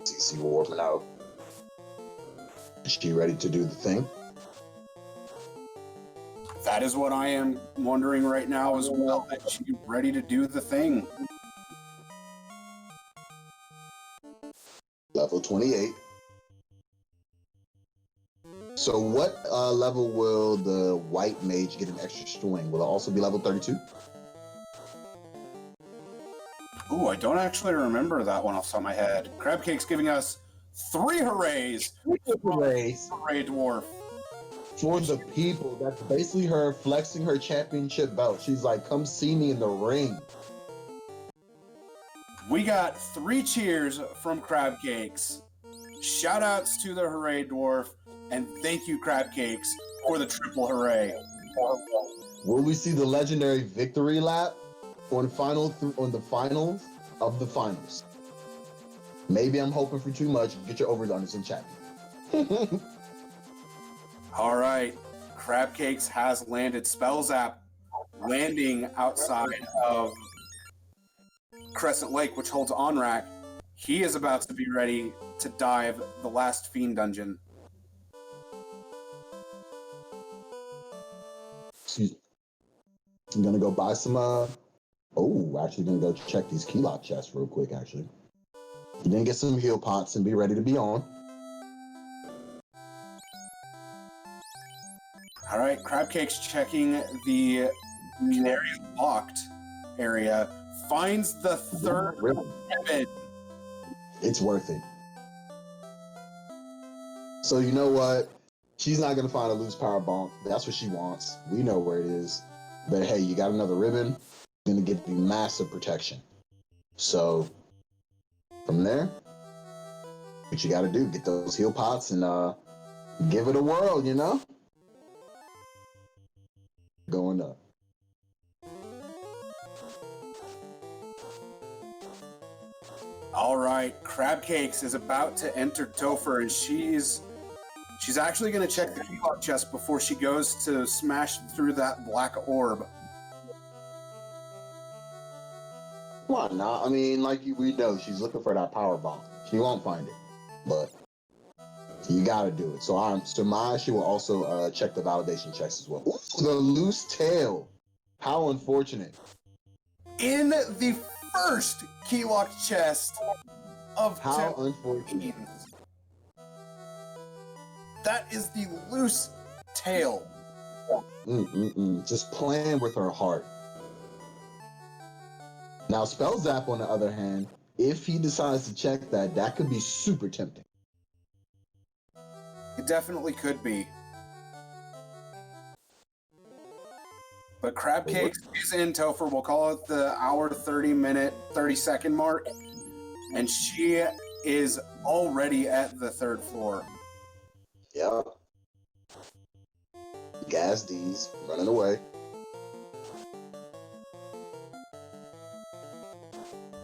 CC warping out. Is she ready to do the thing? That is what I am wondering right now as well, that she's ready to do the thing. Level 28. So what level will the white mage get an extra swing? Will it also be level 32? Ooh, I don't actually remember that one off the top of my head. Crab Cake's giving us 3 hoorays! Hoorays! Hooray, Dwarf. For the people, that's basically her flexing her championship belt. She's like, come see me in the ring. We got 3 cheers from Crab Cakes. Shout outs to the Hooray Dwarf, and thank you, Crab Cakes, for the triple hooray. Will we see the legendary victory lap on the finals of the finals? Maybe I'm hoping for too much. Get your overrunners in chat. All right, Crab Cakes has landed. Spellzapp landing outside of Crescent Lake, which holds Onrak. He is about to be ready to dive the last Fiend dungeon. I'm gonna go buy some, actually gonna go check these key lock chests real quick, actually. Then get some heal pots and be ready to be on. All right, Crab Cakes checking the Canary locked area, finds the third ribbon. It's worth it. So you know what? She's not gonna find a loose power bonk. That's what she wants. We know where it is. But hey, you got another ribbon. It's gonna give you massive protection. So from there, what you gotta do, get those heal pots and give it a whirl, you know? Going up. All right, Crab Cakes is about to enter Topher, and she's actually going to check the key lock chest before she goes to smash through that black orb. Why not? I mean, like we know, she's looking for that power bomb. She won't find it, but you gotta do it. So I'm surmise she will also check the validation checks as well. Ooh, the loose tail. How unfortunate. In the first key lock chest of How unfortunate. That is the loose tail. Just playing with her heart. Now, Spellzapp, on the other hand, if he decides to check that, that could be super tempting. It definitely could be. But Crab Cakes is in Topher. We'll call it the hour, 30-minute, 30-second mark. And she is already at the third floor. Yep. Gas D's running away.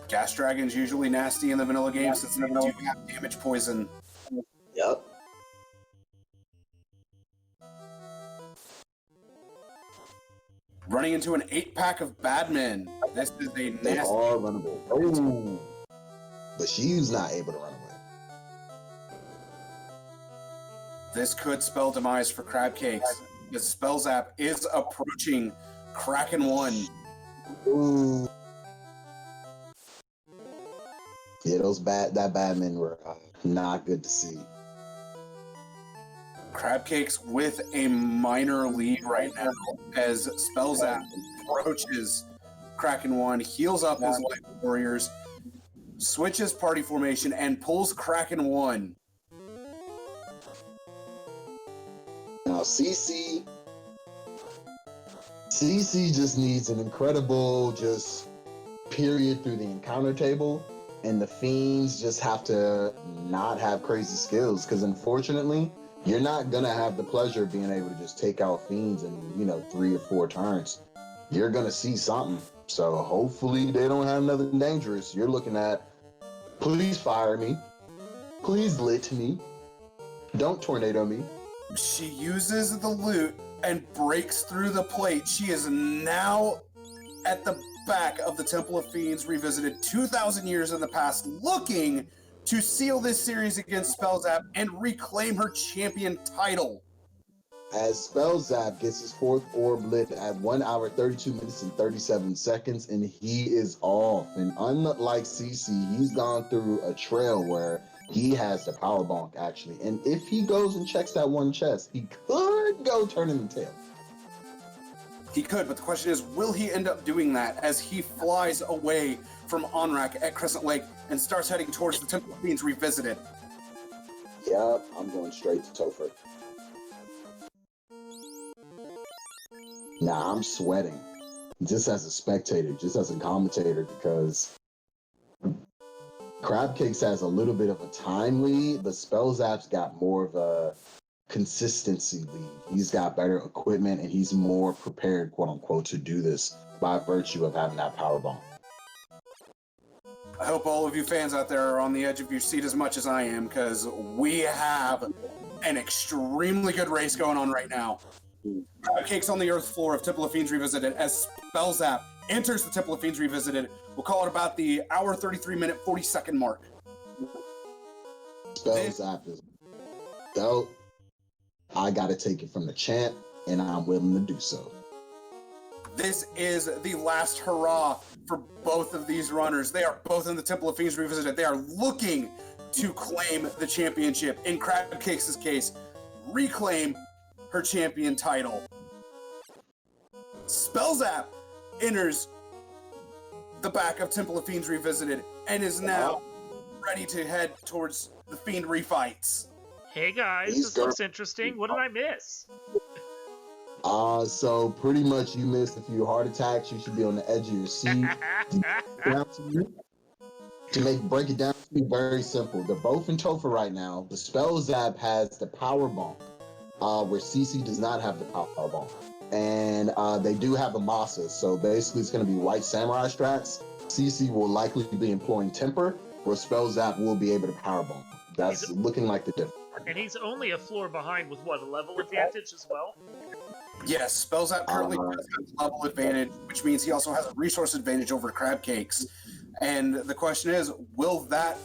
Gas Dragon's usually nasty in the vanilla game since they do have damage poison. Yep. Running into an 8-pack of Badmen. This is a They nasty... are runnable. Oh. But she's not able to run away. This could spell demise for Crab Cakes. The Spellzapp is approaching Kraken 1. Ooh. Yeah, that Badmen were not good to see. Crab Cakes with a minor lead right now as Spellzapp approaches Kraken 1, heals up his life warriors, switches party formation, and pulls Kraken 1. Now, CC just needs an incredible period through the encounter table, and the Fiends just have to not have crazy skills, because unfortunately, you're not going to have the pleasure of being able to just take out Fiends in, 3 or 4 turns. You're going to see something. So hopefully they don't have nothing dangerous. You're looking at, please fire me. Please lit me. Don't tornado me. She uses the loot and breaks through the plate. She is now at the back of the Temple of Fiends Revisited 2,000 years in the past, looking to seal this series against Spellzapp and reclaim her champion title. As Spellzapp gets his 4th orb lit at 1 hour, 32 minutes, and 37 seconds, and he is off. And unlike CC, he's gone through a trail where he has the power bonk, actually. And if he goes and checks that one chest, he could go turning the tail. He could, but the question is, will he end up doing that as he flies away from Onrak at Crescent Lake and starts heading towards the Temple of Fiends Revisited? Yep, I'm going straight to Topher. Nah, I'm sweating. Just as a spectator, just as a commentator, because Crab Cakes has a little bit of a time lead, but Spellzapp's got more of a consistency lead. He's got better equipment and he's more prepared, quote unquote, to do this by virtue of having that power bomb. I hope all of you fans out there are on the edge of your seat as much as I am, because we have an extremely good race going on right now. Cakes on the earth floor of Temple of Fiends Revisited as Spellzapp enters the Temple of Fiends Revisited. We'll call it about the hour, 33-minute, 40-second mark. Spellzapp is dope. I gotta take it from the champ, and I'm willing to do so. This is the last hurrah for both of these runners. They are both in the Temple of Fiends Revisited. They are looking to claim the championship. In Crabcakes' case, reclaim her champion title. Spellzapp enters the back of Temple of Fiends Revisited and is now ready to head towards the Fiend refights. Hey guys, this looks interesting. What did I miss? So pretty much you missed a few heart attacks. You should be on the edge of your seat. To break it down to be very simple, they're both in Topher right now. The Spellzapp has the power bomb, where CC does not have the power bomb. And they do have a Masa, so basically it's going to be white samurai strats. CC will likely be employing temper, where Spellzapp will be able to power bomb. That's looking like the difference. And he's only a floor behind with what, a level advantage as well? Yes, Spellzapp currently does have level advantage, which means he also has a resource advantage over Crabcakes. And the question is, will that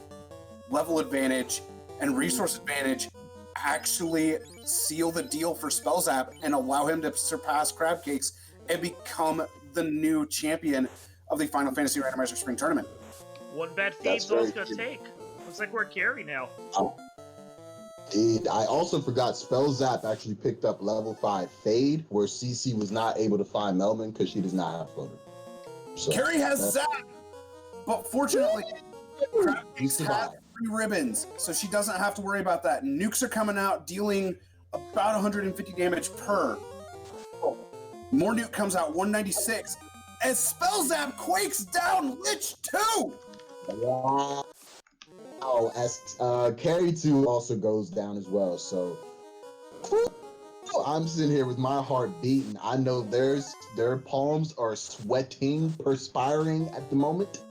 level advantage and resource advantage actually seal the deal for Spellzapp and allow him to surpass Crabcakes and become the new champion of the Final Fantasy Randomizer Spring Tournament? One bad Fiends all's gonna take. Looks like we're at carry now. Indeed. I also forgot Spellzapp actually picked up level 5 Fade, where CC was not able to find Melvin because she does not have floater. So, Carrie has Zap, but fortunately, Crabcakes has 3 ribbons, so she doesn't have to worry about that. Nukes are coming out, dealing about 150 damage per. More nuke comes out, 196, as Spellzapp quakes down Lich 2! Wow. Oh, as Carry 2 also goes down as well, so I'm sitting here with my heart beating. I know their palms are sweating, perspiring at the moment.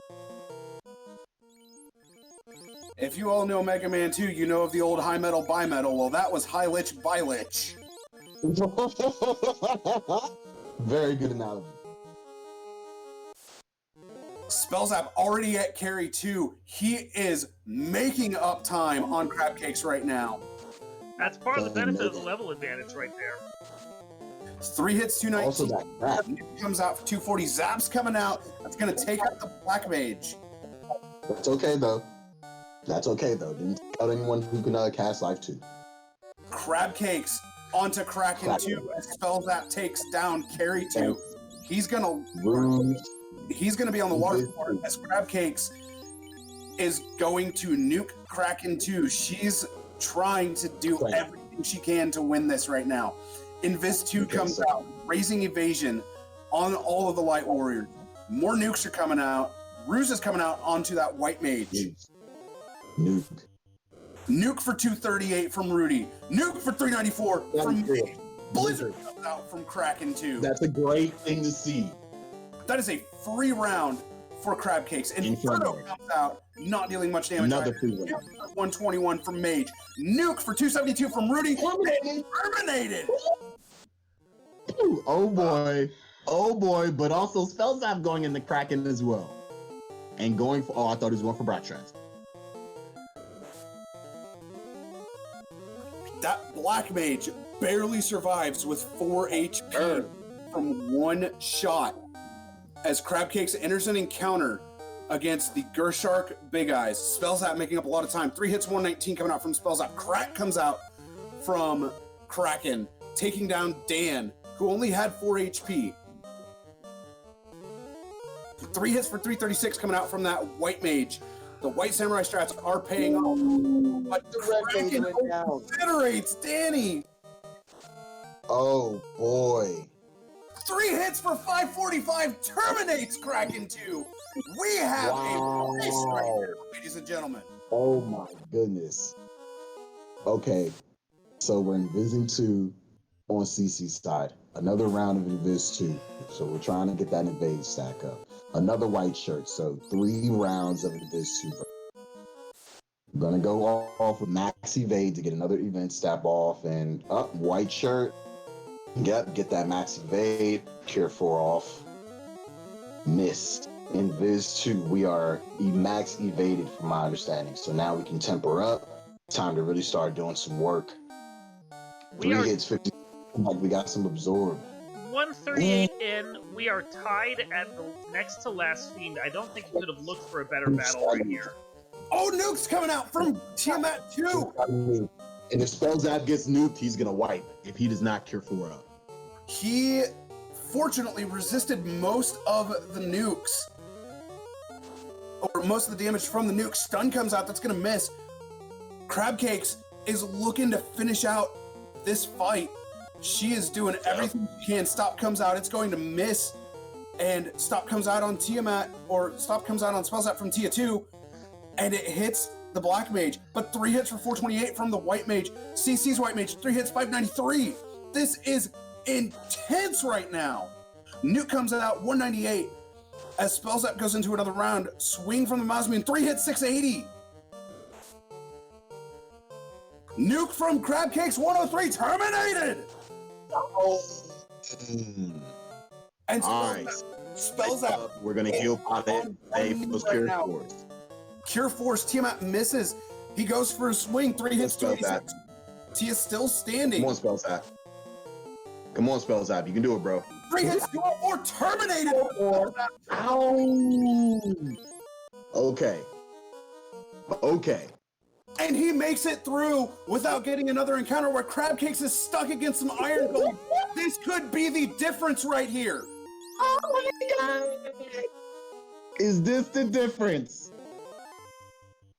If you all know Mega Man 2, you know of the old high metal bimetal. Well, that was high Lich by Lich. Very good analogy. Spellzapp already at carry 2. He is making up time on Crabcakes right now. That's part of the benefit of the level advantage right there. 3 hits, 219. Also that crap. Comes out for 240. Zap's coming out. That's going to take out the Black Mage. That's okay, though. Didn't tell anyone who can cast Life 2. Crabcakes onto Kraken 2 as Spellzapp takes down carry 2. He's going to be on the water floor as Crabcakes is going to nuke Kraken 2. She's trying to do everything she can to win this right now. Invis 2 comes out, raising evasion on all of the Light Warriors. More nukes are coming out. Ruse is coming out onto that White Mage. Nuke for 238 from Rudy. Nuke for 394 from me. Blizzard comes out from Kraken 2. That's a great thing to see. That is a free round for Crabcakes. Inferno comes out, not dealing much damage. Another free round. 121 from Mage. Nuke for 272 from Rudy. Terminated. Oh boy, but also Spellzapp going in the Kraken as well. And going for, I thought he was going for Brattrans. That Black Mage barely survives with 4 HP from one shot as Crabcakes enters an encounter against the Gershark Big Eyes. Spellzapp making up a lot of time. 3 hits, 119 coming out from Spellzapp. Crack comes out from Kraken, taking down Dan, who only had 4 HP. 3 hits for 336 coming out from that White Mage. The White Samurai strats are paying off, but Kraken obliterates Danny. Oh boy. 3 hits for 545 terminates Kraken 2. We have a race right here, ladies and gentlemen. Oh my goodness. Okay, so we're in Invis 2 on CC's side. Another round of Invis 2. So we're trying to get that invade stack up. Another white shirt, so 3 rounds of Invis 2. I'm gonna go off with max evade to get another event stab off, and up white shirt. Yep, get that max evade, cure 4 off. Missed. In Viz 2, we are max evaded from my understanding. So now we can temper up. Time to really start doing some work. We 3 are hits, 50. Like we got some absorb. 138 in. We are tied at the next to last Fiend. I don't think you could have looked for a better battle right here. Oh, nuke's coming out from Tiamat 2. And if Spellzapp gets nuked, he's gonna wipe if he does not cure 4 up. He fortunately resisted most of the nukes. Or most of the damage from the nuke. Stun comes out, that's gonna miss. Crabcakes is looking to finish out this fight. She is doing everything she can. Stop comes out, it's going to miss. And stop comes out on Tiamat, or stop comes out on Spellzapp from Tia 2, and it hits the Black Mage. But 3 hits for 428 from the White Mage. CC's White Mage, 3 hits, 593. This is intense right now. Nuke comes out, 198. As Spellzapp goes into another round, swing from the Mosmian, 3 hits, 680. Nuke from Crabcakes, 103, terminated! Oh. And Alright. Spellzapp, we're gonna heal on it. Hey, those right cure now. 4s. Cure Force, Tiamat misses. He goes for a swing, 3 hits, 286. Tia's still standing. Come on, Spellzapp. Come on, Spellzapp. You can do it, bro. 3 hits, 204, terminated! Ow! Okay. Okay. And he makes it through without getting another encounter where Crabcakes is stuck against some Iron Golem. This could be the difference right here. Oh my god! Is this the difference?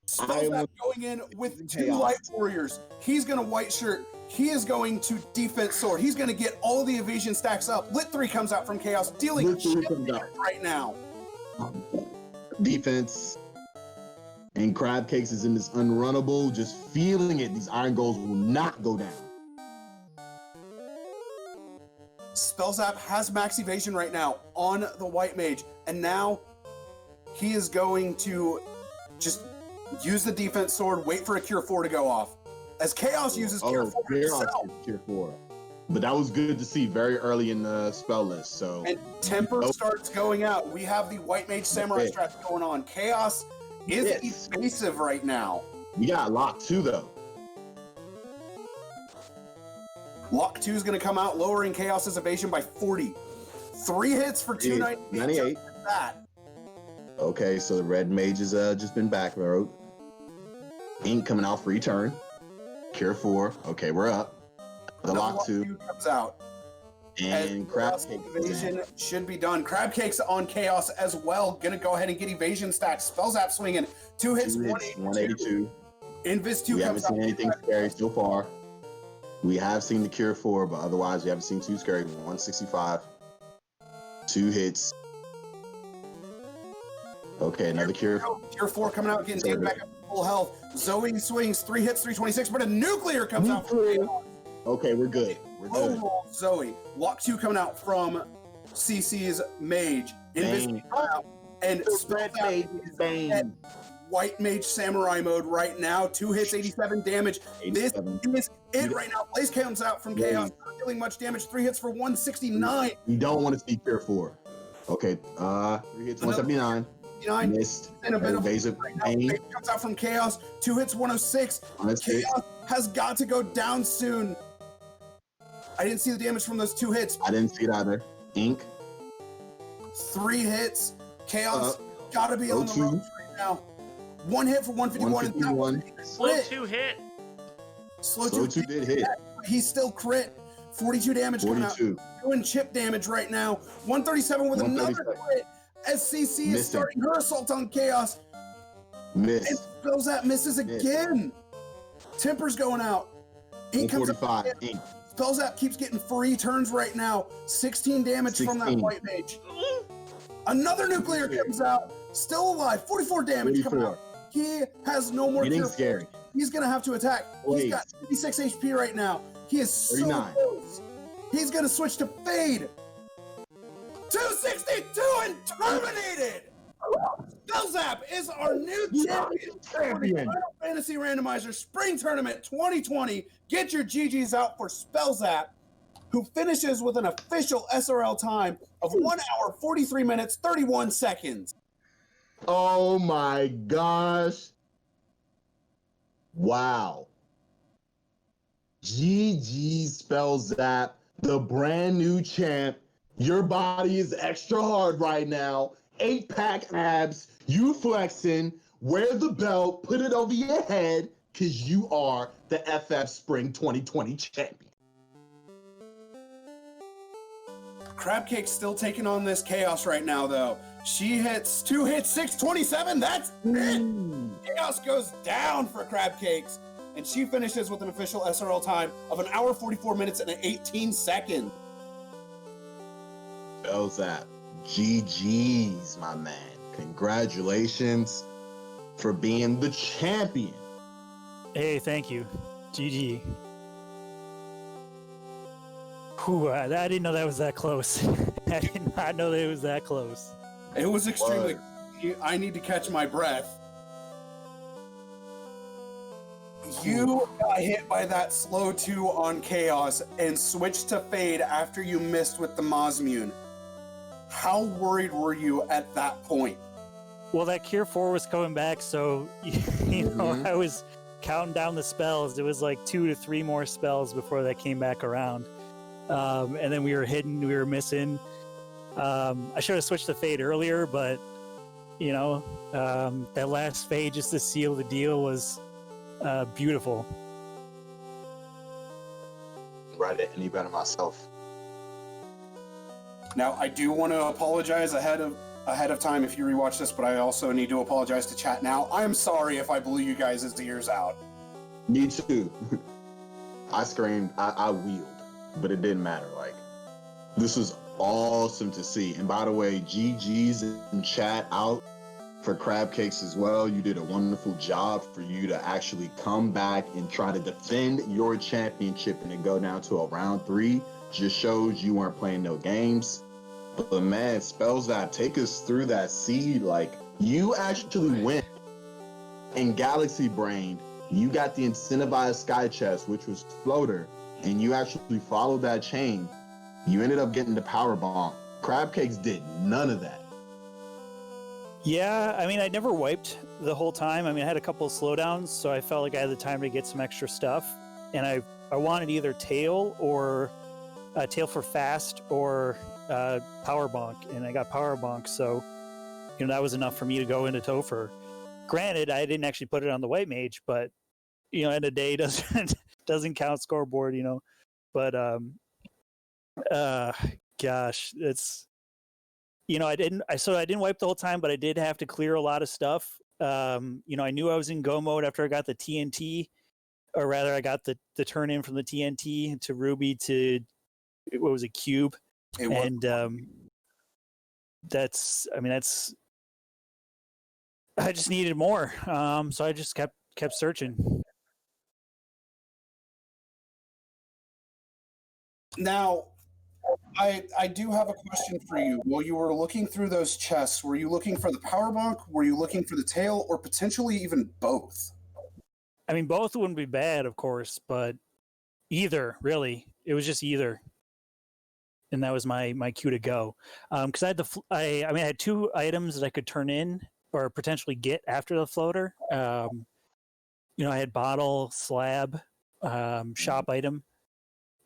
Spellzapp going in with 2 chaos. Light Warriors. He's going to White Shirt. He is going to Defense Sword. He's going to get all of the evasion stacks up. Lit 3 comes out from Chaos, dealing Lit 3 shit comes out. right now. Defense. And Crabcakes is in this unrunnable, just feeling it. These iron goals will not go down. Spellzapp has max evasion right now on the White Mage, and now he is going to just use the Defense Sword, wait for a Cure 4 to go off. As Chaos uses Cure 4 himself. Cure 4. But that was good to see very early in the spell list. So And Temper starts going out. We have the White Mage Samurai strat going on. Chaos is evasive right now. We got Lock 2 though. Lock 2 is going to come out, lowering Chaos's evasion by 40. 3 hits for 298. That. Okay, so the red mage has just been back road. Ink coming out for return. Cure 4. Okay, we're up. The Lock 2 comes out. And Crabcakes evasion should be done. Crabcakes on Chaos as well. Gonna go ahead and get evasion stacks. Spellzapp swinging. 2 hits, 182. Invis 2 we comes haven't seen out. anything scary so far. We have seen the Cure 4, but otherwise we haven't seen too scary. 165. 2 hits. Okay, another Cure. Cure 4 coming out, getting taken back up to full health. Zoe swings, 3 hits, 326, but a nuclear comes out from Chaos. Okay, we're good. We're good. Oh, Zoe. Lock 2 coming out from CC's Mage. Invis out. And Spellzapp at White Mage Samurai mode right now. 2 hits, 87 damage. 87. This is it right now. Blaze comes out from Chaos, not dealing much damage. 3 hits for 169. You don't want to see Cure 4. Okay, 3 hits, 179. Missed. And a bit of evasive right now. pain. Blaze comes out from Chaos. 2 hits, 106. Chaos has got to go down soon. I didn't see the damage from those 2 hits. I didn't see it either. Ink. 3 hits. Chaos gotta be on the ropes right now. 1 hit for 151. Slow 2 hit. Slow 2 did hit. He's still crit. 42 damage coming out. 42. Doing chip damage right now. 137 with another crit. As CC is starting her assault on Chaos. Missed. And Spellzapp misses again. Temper's going out. Ink comes up. Ink. Spellzapp keeps getting free turns right now. 16 damage from that White Mage. Another nuclear comes out. Still alive. 44 damage coming out. He has no more Getting cure. scary. He's going to have to attack. He's got 56 HP right now. He is so 39. close. He's going to switch to Fade. 262 and terminated. Spellzapp is our new champion for the Final Fantasy Randomizer Spring Tournament 2020. Get your GGs out for Spellzapp. who finishes with an official SRL time of 1 hour, 43 minutes, 31 seconds. Oh my gosh. Wow. GG Spellzapp, the brand new champ. Your body is extra hard right now. 8-pack abs, you flexing, wear the belt, put it over your head, because you are the FF Spring 2020 champion. Crabcake's still taking on this chaos right now, though. She hits 2 hits, 627. That's it. Chaos goes down for Crabcakes, and she finishes with an official SRL time of 1 hour, 44 minutes, and 18 seconds. Spellzapp, GG's, my man. Congratulations for being the champion. Hey, thank you. GG. Whew, I didn't know that was that close. I did not know that it was that close. It was extremely... I need to catch my breath. You got hit by that slow 2 on Chaos and switched to Fade after you missed with the Mosmune. How worried were you at that point? Well, that Cure 4 was coming back, so, you know, I was counting down the spells. It was like 2 to 3 more spells before that came back around. And then we were hidden, we were missing. I should have switched to Fade earlier, but, you know, that last Fade just to seal the deal was beautiful. Write it any better myself. Now, I do want to apologize ahead of time if you rewatch this, but I also need to apologize to chat now. I'm sorry if I blew you guys' ears out. Me too. I screamed, I wheeled, but it didn't matter. Like, this was awesome to see. And by the way, GG's in chat out for Crabcakes as well. You did a wonderful job for you to actually come back and try to defend your championship and then go down to a round 3. Just shows you weren't playing no games. But man, Spellzapp, take us through that seed. Like, you actually went in Galaxy Brain. You got the incentivized Sky Chest, which was Floater, and you actually followed that chain. You ended up getting the Power Bomb. Crabcakes did none of that. Yeah, I mean, I never wiped the whole time. I mean, I had a couple of slowdowns, so I felt like I had the time to get some extra stuff. And I wanted either Tail or Tail for Fast or Power Bonk, and I got Power Bonk, so you know that was enough for me to go into Topher. Granted, I didn't actually put it on the White Mage, but you know, end of the day doesn't count scoreboard, you know. But gosh, it's, you know, I didn't wipe the whole time, but I did have to clear a lot of stuff. You know, I knew I was in go mode after I got the TNT, or rather, I got the turn in from the TNT to Ruby to what was a cube. And that's I just needed more, so I just kept searching. Now, I do have a question for you. While you were looking through those chests, were you looking for the Power Bonk, were you looking for the Tail, or potentially even both? I mean, both wouldn't be bad, of course, but either, really. It was just either. And that was my cue to go, because I had 2 items that I could turn in or potentially get after the floater. You know, I had bottle, slab, shop item.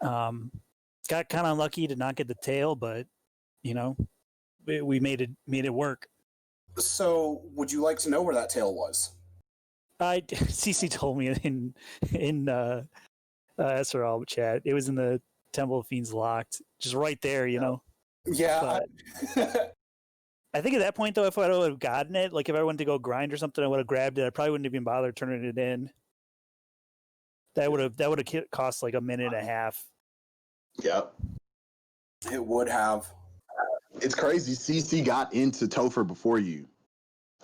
Got kind of unlucky to not get the tail, but you know, we made it work. So, would you like to know where that tail was? CC told me in SRL chat. It was in the Temple of Fiends locked, just right there, you know. Yeah. I think at that point, though, if I would have gotten it, like if I went to go grind or something, I would have grabbed it. I probably wouldn't have even bothered turning it in. That would have cost like a minute and a half. Yep. It would have. It's crazy. CC got into Topher before you.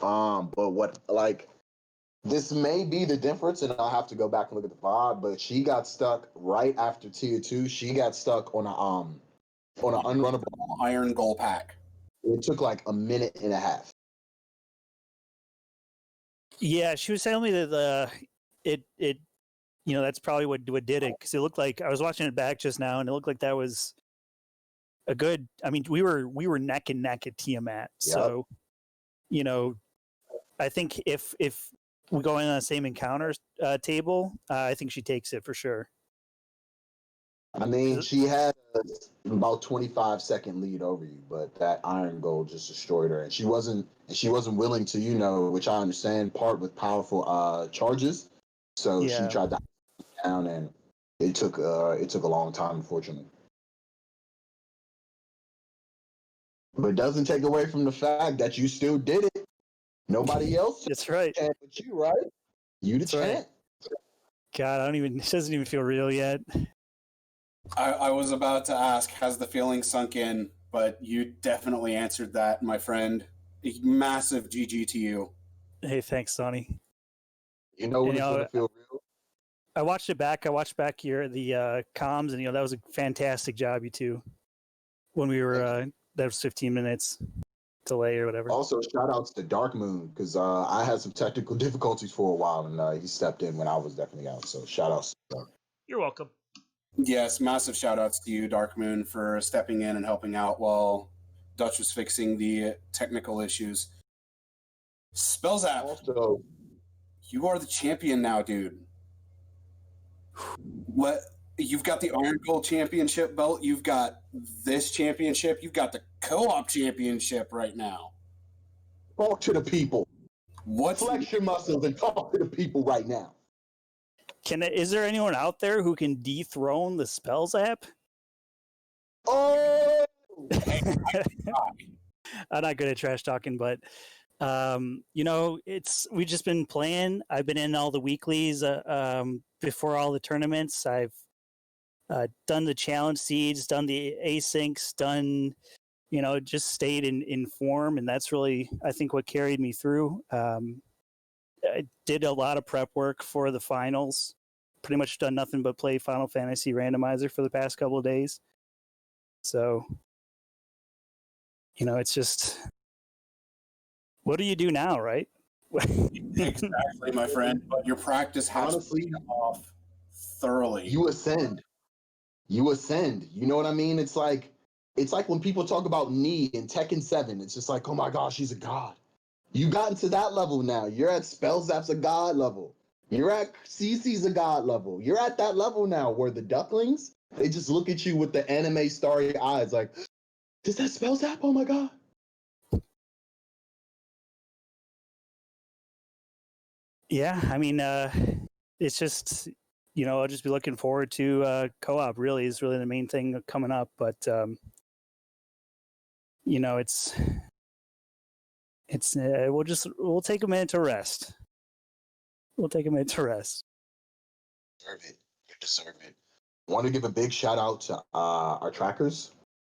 But what, like, this may be the difference, and I'll have to go back and look at the VOD, but she got stuck right after tier 2. She got stuck on an unrunnable Iron Goal Pack. It took like a minute and a half. Yeah, she was telling me that that's probably what did it, because it looked like I was watching it back just now, and it looked like that was a good. I mean, we were neck and neck at Tiamat, so I think if we go in on the same encounters table, I think she takes it for sure. I mean, she had about 25-second lead over you, but that iron gold just destroyed her, and she wasn't willing to, which I understand, part with powerful charges. So she tried to down, and it took a long time, unfortunately. But it doesn't take away from the fact that you still did it. Nobody else. That's right. But you, right? You the champ. God, it doesn't even feel real yet. I was about to ask, has the feeling sunk in? But you definitely answered that, my friend. A massive GG to you. Hey, thanks, Sonny. You know when it's going to feel real? I watched it back. I watched back the comms, and that was a fantastic job, you two. When we were that was 15 minutes delay or whatever. Also, shout outs to Dark Moon, because I had some technical difficulties for a while, and he stepped in when I was definitely out. So shout outs. You're welcome. Yes, massive shout outs to you, Dark Moon, for stepping in and helping out while Dutch was fixing the technical issues. Spellzapp, Also, you are the champion now, dude. What? You've got the Iron Gold Championship belt. You've got this championship. You've got the co-op championship right now. talk to the people. What's Flex your muscles and talk to the people right now. Is there anyone out there who can dethrone the Spellzapp? Oh! I'm not good at trash talking, but we've just been playing. I've been in all the weeklies before all the tournaments. I've done the challenge seeds, done the asyncs, done just stayed in form, and that's really, I think, what carried me through. I did a lot of prep work for the finals. Pretty much done nothing but play Final Fantasy Randomizer for the past couple of days. So, it's just, what do you do now, right? exactly, my friend? But your practice has Honestly, to pay off thoroughly. You ascend. You know what I mean? It's like when people talk about Knee in Tekken 7. It's just like, oh my gosh, he's a god. You gotten to that level now. You're at Spellzapp's a god level. You're at CC's a god level. You're at that level now where the ducklings, they just look at you with the anime starry eyes like, is that Spellzapp? Oh my god. Yeah, I mean, it's just, I'll just be looking forward to co-op. Really is really the main thing coming up. But we'll take a minute to rest. You deserve it. Want to give a big shout out to our trackers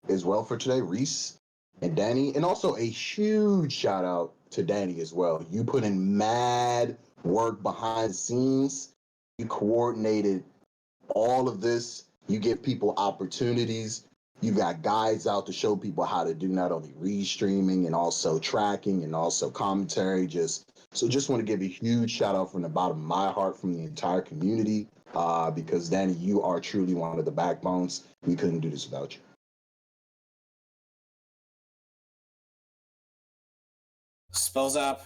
as well for today, Reese and Danny, and also a huge shout out to Danny as well. You put in mad work behind the scenes. You coordinated all of this. You give people opportunities. You got guides out to show people how to do not only restreaming and also tracking and also commentary. Just want to give a huge shout out from the bottom of my heart from the entire community, because Danny, you are truly one of the backbones. We couldn't do this without you. Spellzapp,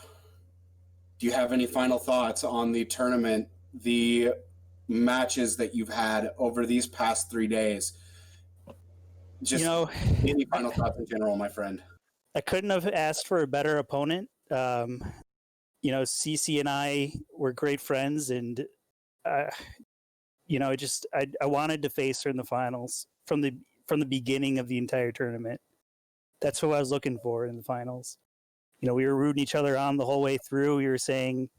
do you have any final thoughts on the tournament, the matches that you've had over these past 3 days? Just any final thoughts in general, my friend. I couldn't have asked for a better opponent. CC and I were great friends, and I wanted to face her in the finals from the beginning of the entire tournament. That's what I was looking for in the finals. We were rooting each other on the whole way through. We were saying,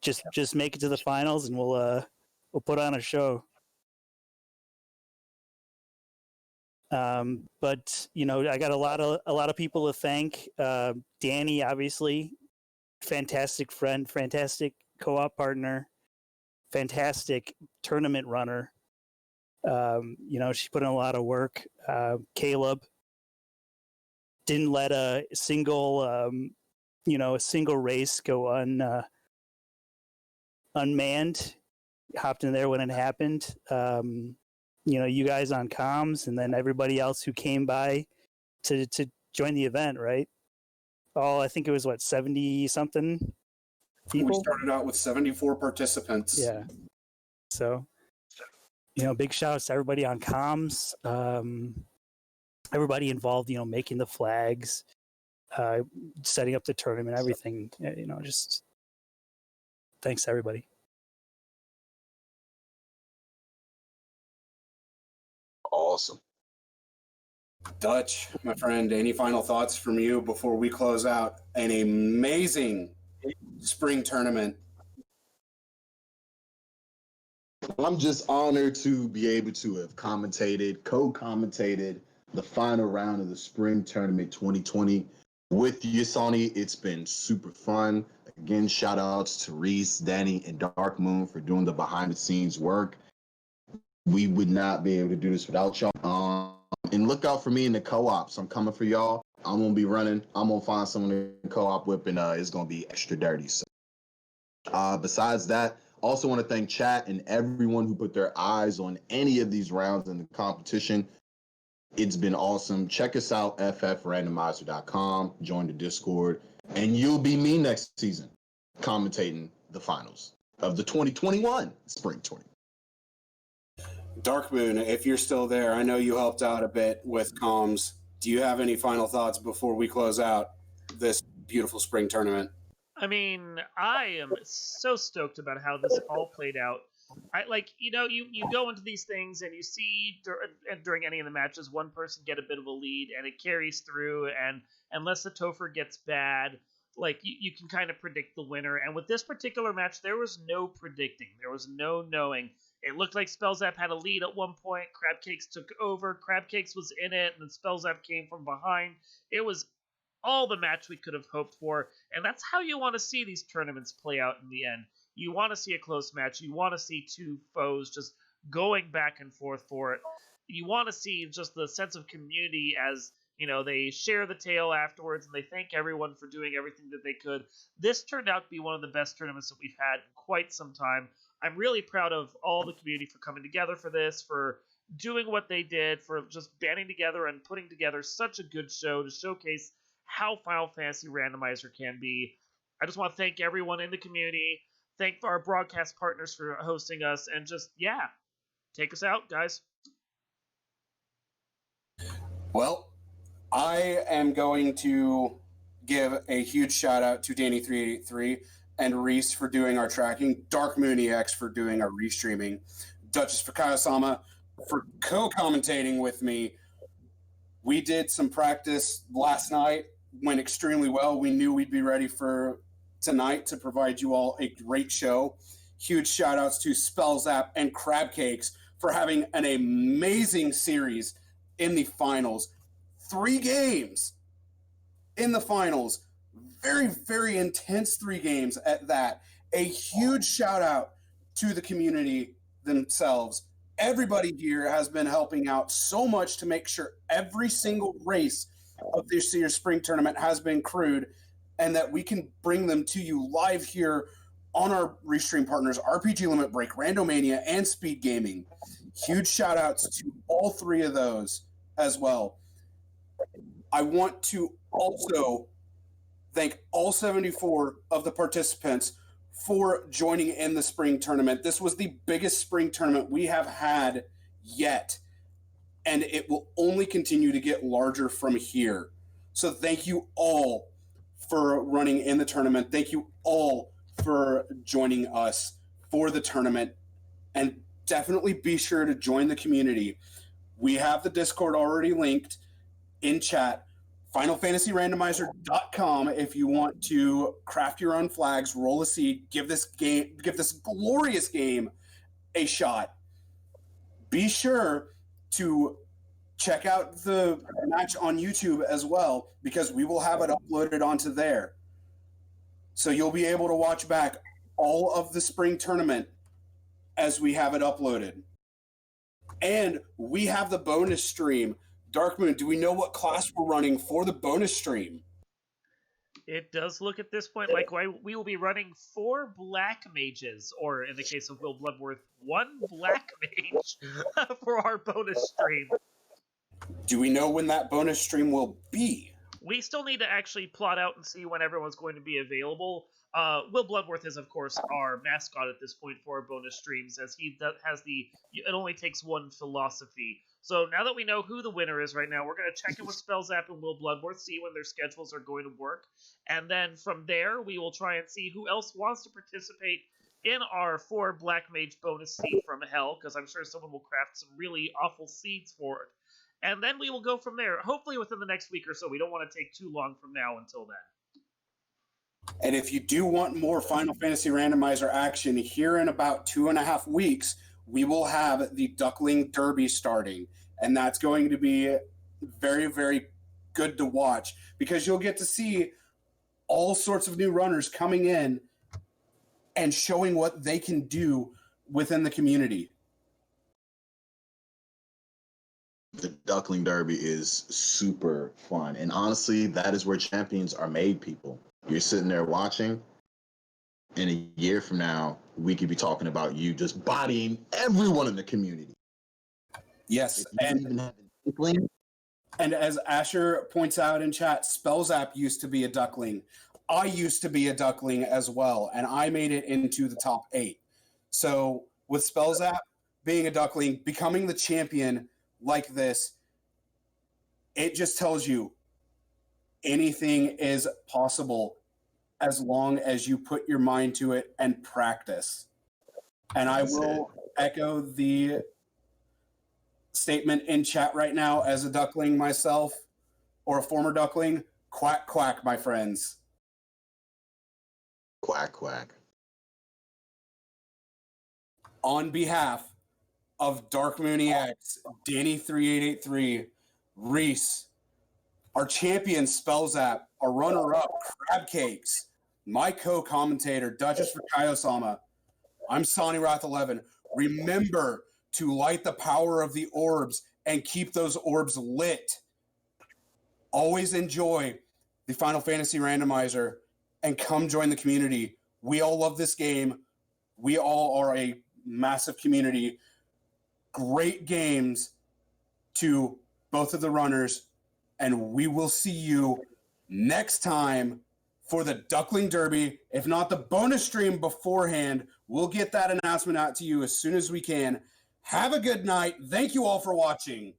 just make it to the finals, and we'll put on a show. But I got a lot of people to thank. Danny, obviously, fantastic friend, fantastic co-op partner, fantastic tournament runner. She put in a lot of work. Caleb didn't let a single race go unmanned, hopped in there when it happened. You guys on comms, and then everybody else who came by to join the event, right? I think it was 70 something people. We started out with 74 participants. Yeah. So, big shout outs to everybody on comms, everybody involved, making the flags, setting up the tournament, everything, just thanks to everybody. Awesome. Dutch, my friend, any final thoughts from you before we close out an amazing spring tournament? I'm just honored to be able to have co-commentated the final round of the Spring Tournament 2020 with you, Sonny. It's been super fun. Again, shout outs to Reese, Danny, and Dark Moon for doing the behind the scenes work. We would not be able to do this without y'all. And look out for me in the co-ops. I'm coming for y'all. I'm going to be running. I'm going to find someone to co-op with, and it's going to be extra dirty. So, besides that, also want to thank chat and everyone who put their eyes on any of these rounds in the competition. It's been awesome. Check us out, ffrandomizer.com. Join the Discord, and you'll be me next season commentating the finals of the 2021 Spring Tournament. Dark Moon, if you're still there, I know you helped out a bit with comms. Do you have any final thoughts before we close out this beautiful spring tournament? I mean, I am so stoked about how this all played out. You go into these things and you see during any of the matches, one person get a bit of a lead and it carries through. And unless the Topher gets bad, you can kind of predict the winner. And with this particular match, there was no predicting. There was no knowing. It looked like Spellzapp had a lead at one point. Crabcakes took over. Crabcakes was in it, and then Spellzapp came from behind. It was all the match we could have hoped for, and that's how you want to see these tournaments play out in the end. You want to see a close match. You want to see two foes just going back and forth for it. You want to see just the sense of community as, they share the tale afterwards and they thank everyone for doing everything that they could. This turned out to be one of the best tournaments that we've had in quite some time. I'm really proud of all the community for coming together for this, for doing what they did, for just banding together and putting together such a good show to showcase how Final Fantasy Randomizer can be. I just want to thank everyone in the community, thank our broadcast partners for hosting us, and just, take us out, guys. Well, I am going to give a huge shout out to Danny383 and Reese for doing our tracking, Dark Moon EX for doing our restreaming, Duchess Fukayo-sama for co-commentating with me. We did some practice last night, went extremely well. We knew we'd be ready for tonight to provide you all a great show. Huge shout outs to Spellzapp and Crabcakes for having an amazing series in the finals. 3 games in the finals. Very, very intense 3 games at that. A huge shout out to the community themselves. Everybody here has been helping out so much to make sure every single race of this year's spring tournament has been crewed and that we can bring them to you live here on our restream partners, RPG Limit Break, Randomania, and Speed Gaming. Huge shout outs to all 3 of those as well. I want to also thank all 74 of the participants for joining in the spring tournament. This was the biggest spring tournament we have had yet, and it will only continue to get larger from here. So thank you all for running in the tournament. Thank you all for joining us for the tournament, and definitely be sure to join the community. We have the Discord already linked in chat. FinalFantasyRandomizer.com if you want to craft your own flags, roll a seed, give this glorious game a shot. Be sure to check out the match on YouTube as well, because we will have it uploaded onto there. So you'll be able to watch back all of the spring tournament as we have it uploaded. And we have the bonus stream. Dark Moon, do we know what class we're running for the bonus stream? It does look at this point like we will be running 4 black mages, or in the case of Will Bloodworth, 1 black mage for our bonus stream. Do we know when that bonus stream will be? We still need to actually plot out and see when everyone's going to be available. Will Bloodworth is, of course, our mascot at this point for our bonus streams, as he has it only takes 1 philosophy. So now that we know who the winner is right now, we're going to check in with Spellzapp and Will Bloodworth, see when their schedules are going to work. And then from there, we will try and see who else wants to participate in our 4 Black Mage bonus seed from Hell, because I'm sure someone will craft some really awful seeds for it. And then we will go from there, hopefully within the next week or so. We don't want to take too long from now until then. And if you do want more Final Fantasy Randomizer action, here in about 2.5 weeks, we will have the Duckling Derby starting. And that's going to be very, very good to watch, because you'll get to see all sorts of new runners coming in and showing what they can do within the community. The Duckling Derby is super fun. And honestly, that is where champions are made, people. You're sitting there watching. In a year from now, we could be talking about you just bodying everyone in the community. Yes, and as Asher points out in chat, Spellzapp used to be a Duckling. I used to be a Duckling as well, and I made it into the top 8. So with Spellzapp being a Duckling, becoming the champion like this, it just tells you anything is possible as long as you put your mind to it and practice. And I will echo the statement in chat right now as a Duckling myself, or a former Duckling. Quack, quack, my friends. Quack, quack. On behalf of Dark Mooney X, Danny3883, Reese, our champion Spellzapp, our runner-up Crab Cakes, my co-commentator Duchess for Kaiosama, I'm Sonny Wrath 11. Remember to light the power of the orbs and keep those orbs lit. Always enjoy the Final Fantasy Randomizer and come join the community. We all love this game. We all are a massive community. Great games to both of the runners, and we will see you next time for the Duckling Derby. If not the bonus stream beforehand, we'll get that announcement out to you as soon as we can. Have a good night. Thank you all for watching.